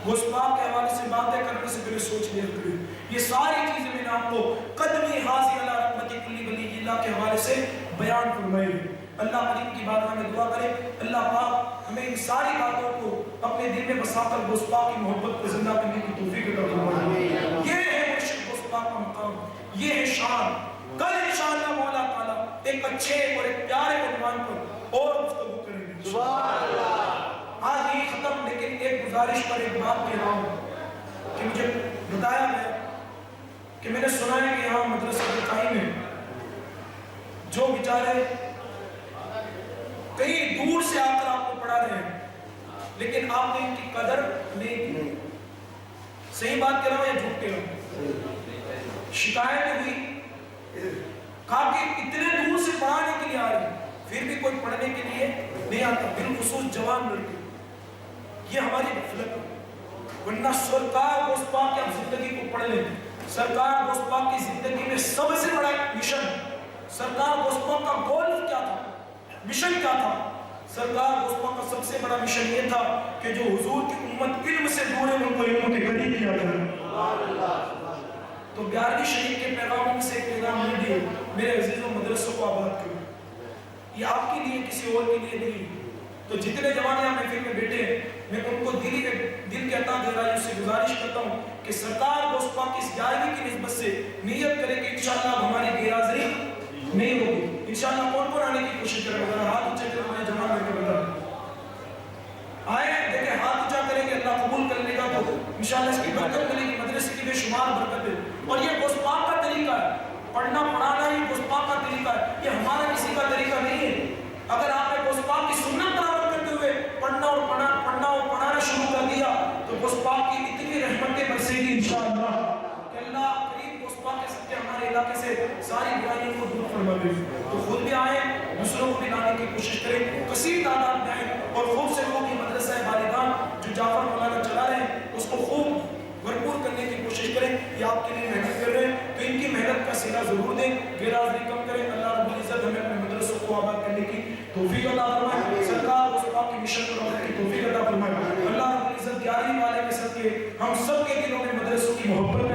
غوث پاک کے حوالے سے باتیں کرنے سے پہلے سوچ لیا کرے۔ یہ ساری چیزیں میں نے آپ کو قدمی حاضی علی رحمت کلی ولی اللہ کے حوالے سے بیان فرمائی۔ اللہ کریم کی بارگاہ میں دعا کرے اللہ پاک ہمیں ان ساری باتوں کو اپنے دل میں بسا کر غوث پاک کی محبت کو زندہ کرنے کی توفیق عطا فرمائے۔ یہ ہے مرشد غوث پاک کا مقام، یہ ہے شان۔ کل انشاءاللہ مولا تعالیٰ ایک اچھے اور ایک پیارے عنوان پر اور گفتگو کریں گے۔ سبحان اللہ۔ آج یہ ختم، لیکن ایک گزارش پر ایک بات کہہ رہا ہوں کہ مجھے بتایا گیا کہ میں نے سنا ہے کہ یہاں مدرسہ کے قائم ہے جو بیچارے کئی دور سے آ کر آپ کو پڑھا رہے ہیں لیکن آپ نے ان کی قدر نہیں کی۔ صحیح بات کہہ رہا ہوں یا جھوٹ کہہ رہا ہوں؟ شکایت ہوئی کہا کہ اتنے دور سے پڑھانے کے لیے آ رہی پھر بھی کوئی پڑھنے کے لیے نہیں آتا، بالخصوص جوان لڑکے۔ یہ ہماری غفلت ہے، ورنہ سرکار غوث پاک کی آپ زندگی کو پڑھ لیں۔ سرکار غوث پاک کی زندگی میں سب سے بڑا مشن، سرکار غوث پاک کا گول کیا تھا، مشن کیا تھا؟ سرکار غوث پاک کا سب سے بڑا مشن یہ تھا کہ جو حضور کی امت علم سے دور ہے ان کو علم کے قریب کیا جائے۔ تو 11ویں شریف کے پیغاموں میں سے ایک پیغام یہ دیے، میرے عزیزوں مدرسوں کو آباد کرو۔ یہ آپ کے لیے کسی اور کے لیے نہیں۔ تو جتنے جوان یہاں محفل میں بیٹھے ہیں میں ان کو دل کے عطا گہرائیوں سے گزارش کرتا ہوں کہ سرکار غوث پاک کی اس 11ویں کی نسبت سے نیت کرے کہ انشاءاللہ ہماری غیر حاضری نہیں ہوگی۔ انشاءاللہ کون کون آنے کی کوشش کرے گا؟ ہاتھ اونچے کرے میں جمع کر کے بتا آئے دیکھیں، ہاتھ اونچا کریں گے اللہ قبول کر لے گا تو انشاءاللہ اس کی برکت ملے گی، مدرسے کی بے شمار برکت ہے۔ اور یہ غوث پاک کا طریقہ ہے، پڑھنا پڑھانا ہی غوث پاک کا طریقہ ہے، یہ ہمارا کسی کا طریقہ نہیں ہے۔ اگر آپ نے غوث پاک کی سنت برابر کرتے ہوئے پڑھنا اور پڑھانا شروع کر دیا تو غوث پاک کی اتنی رحمتیں برسے گی انشاءاللہ کہ اللہ کریم غوث پاک کے صدقے ہمارے علاقے سے ساری برائیوں کو دور فرما دے۔ تو خود بھی آئیں، دوسروں کو بھی لانے کی کوشش کریں، کثیر تعداد میں آئیں اور خوب سے خوب یہ مدرسہ بالغان جو جعفر مولانا چلا رہے ہیں اس کو خوب بھرپور کرنے کی کوشش کریں۔ یہ آپ کے لیے محنت کر رہے ہیں تو ان کی محنت کا صلہ ضرور دیں، غیر حاضری کم کریں۔ اللہ رب العزت ہمیں اپنے مدرسوں کو آباد کرنے کی توفیق عطا فرمائے، سرکار غوث پاک کی مشن پر عمل کی توفیق عطا فرمائے۔ اللہ رب العزت 11ویں والے کے صدقے ہم سب کے دلوں میں مدرسوں کی محبت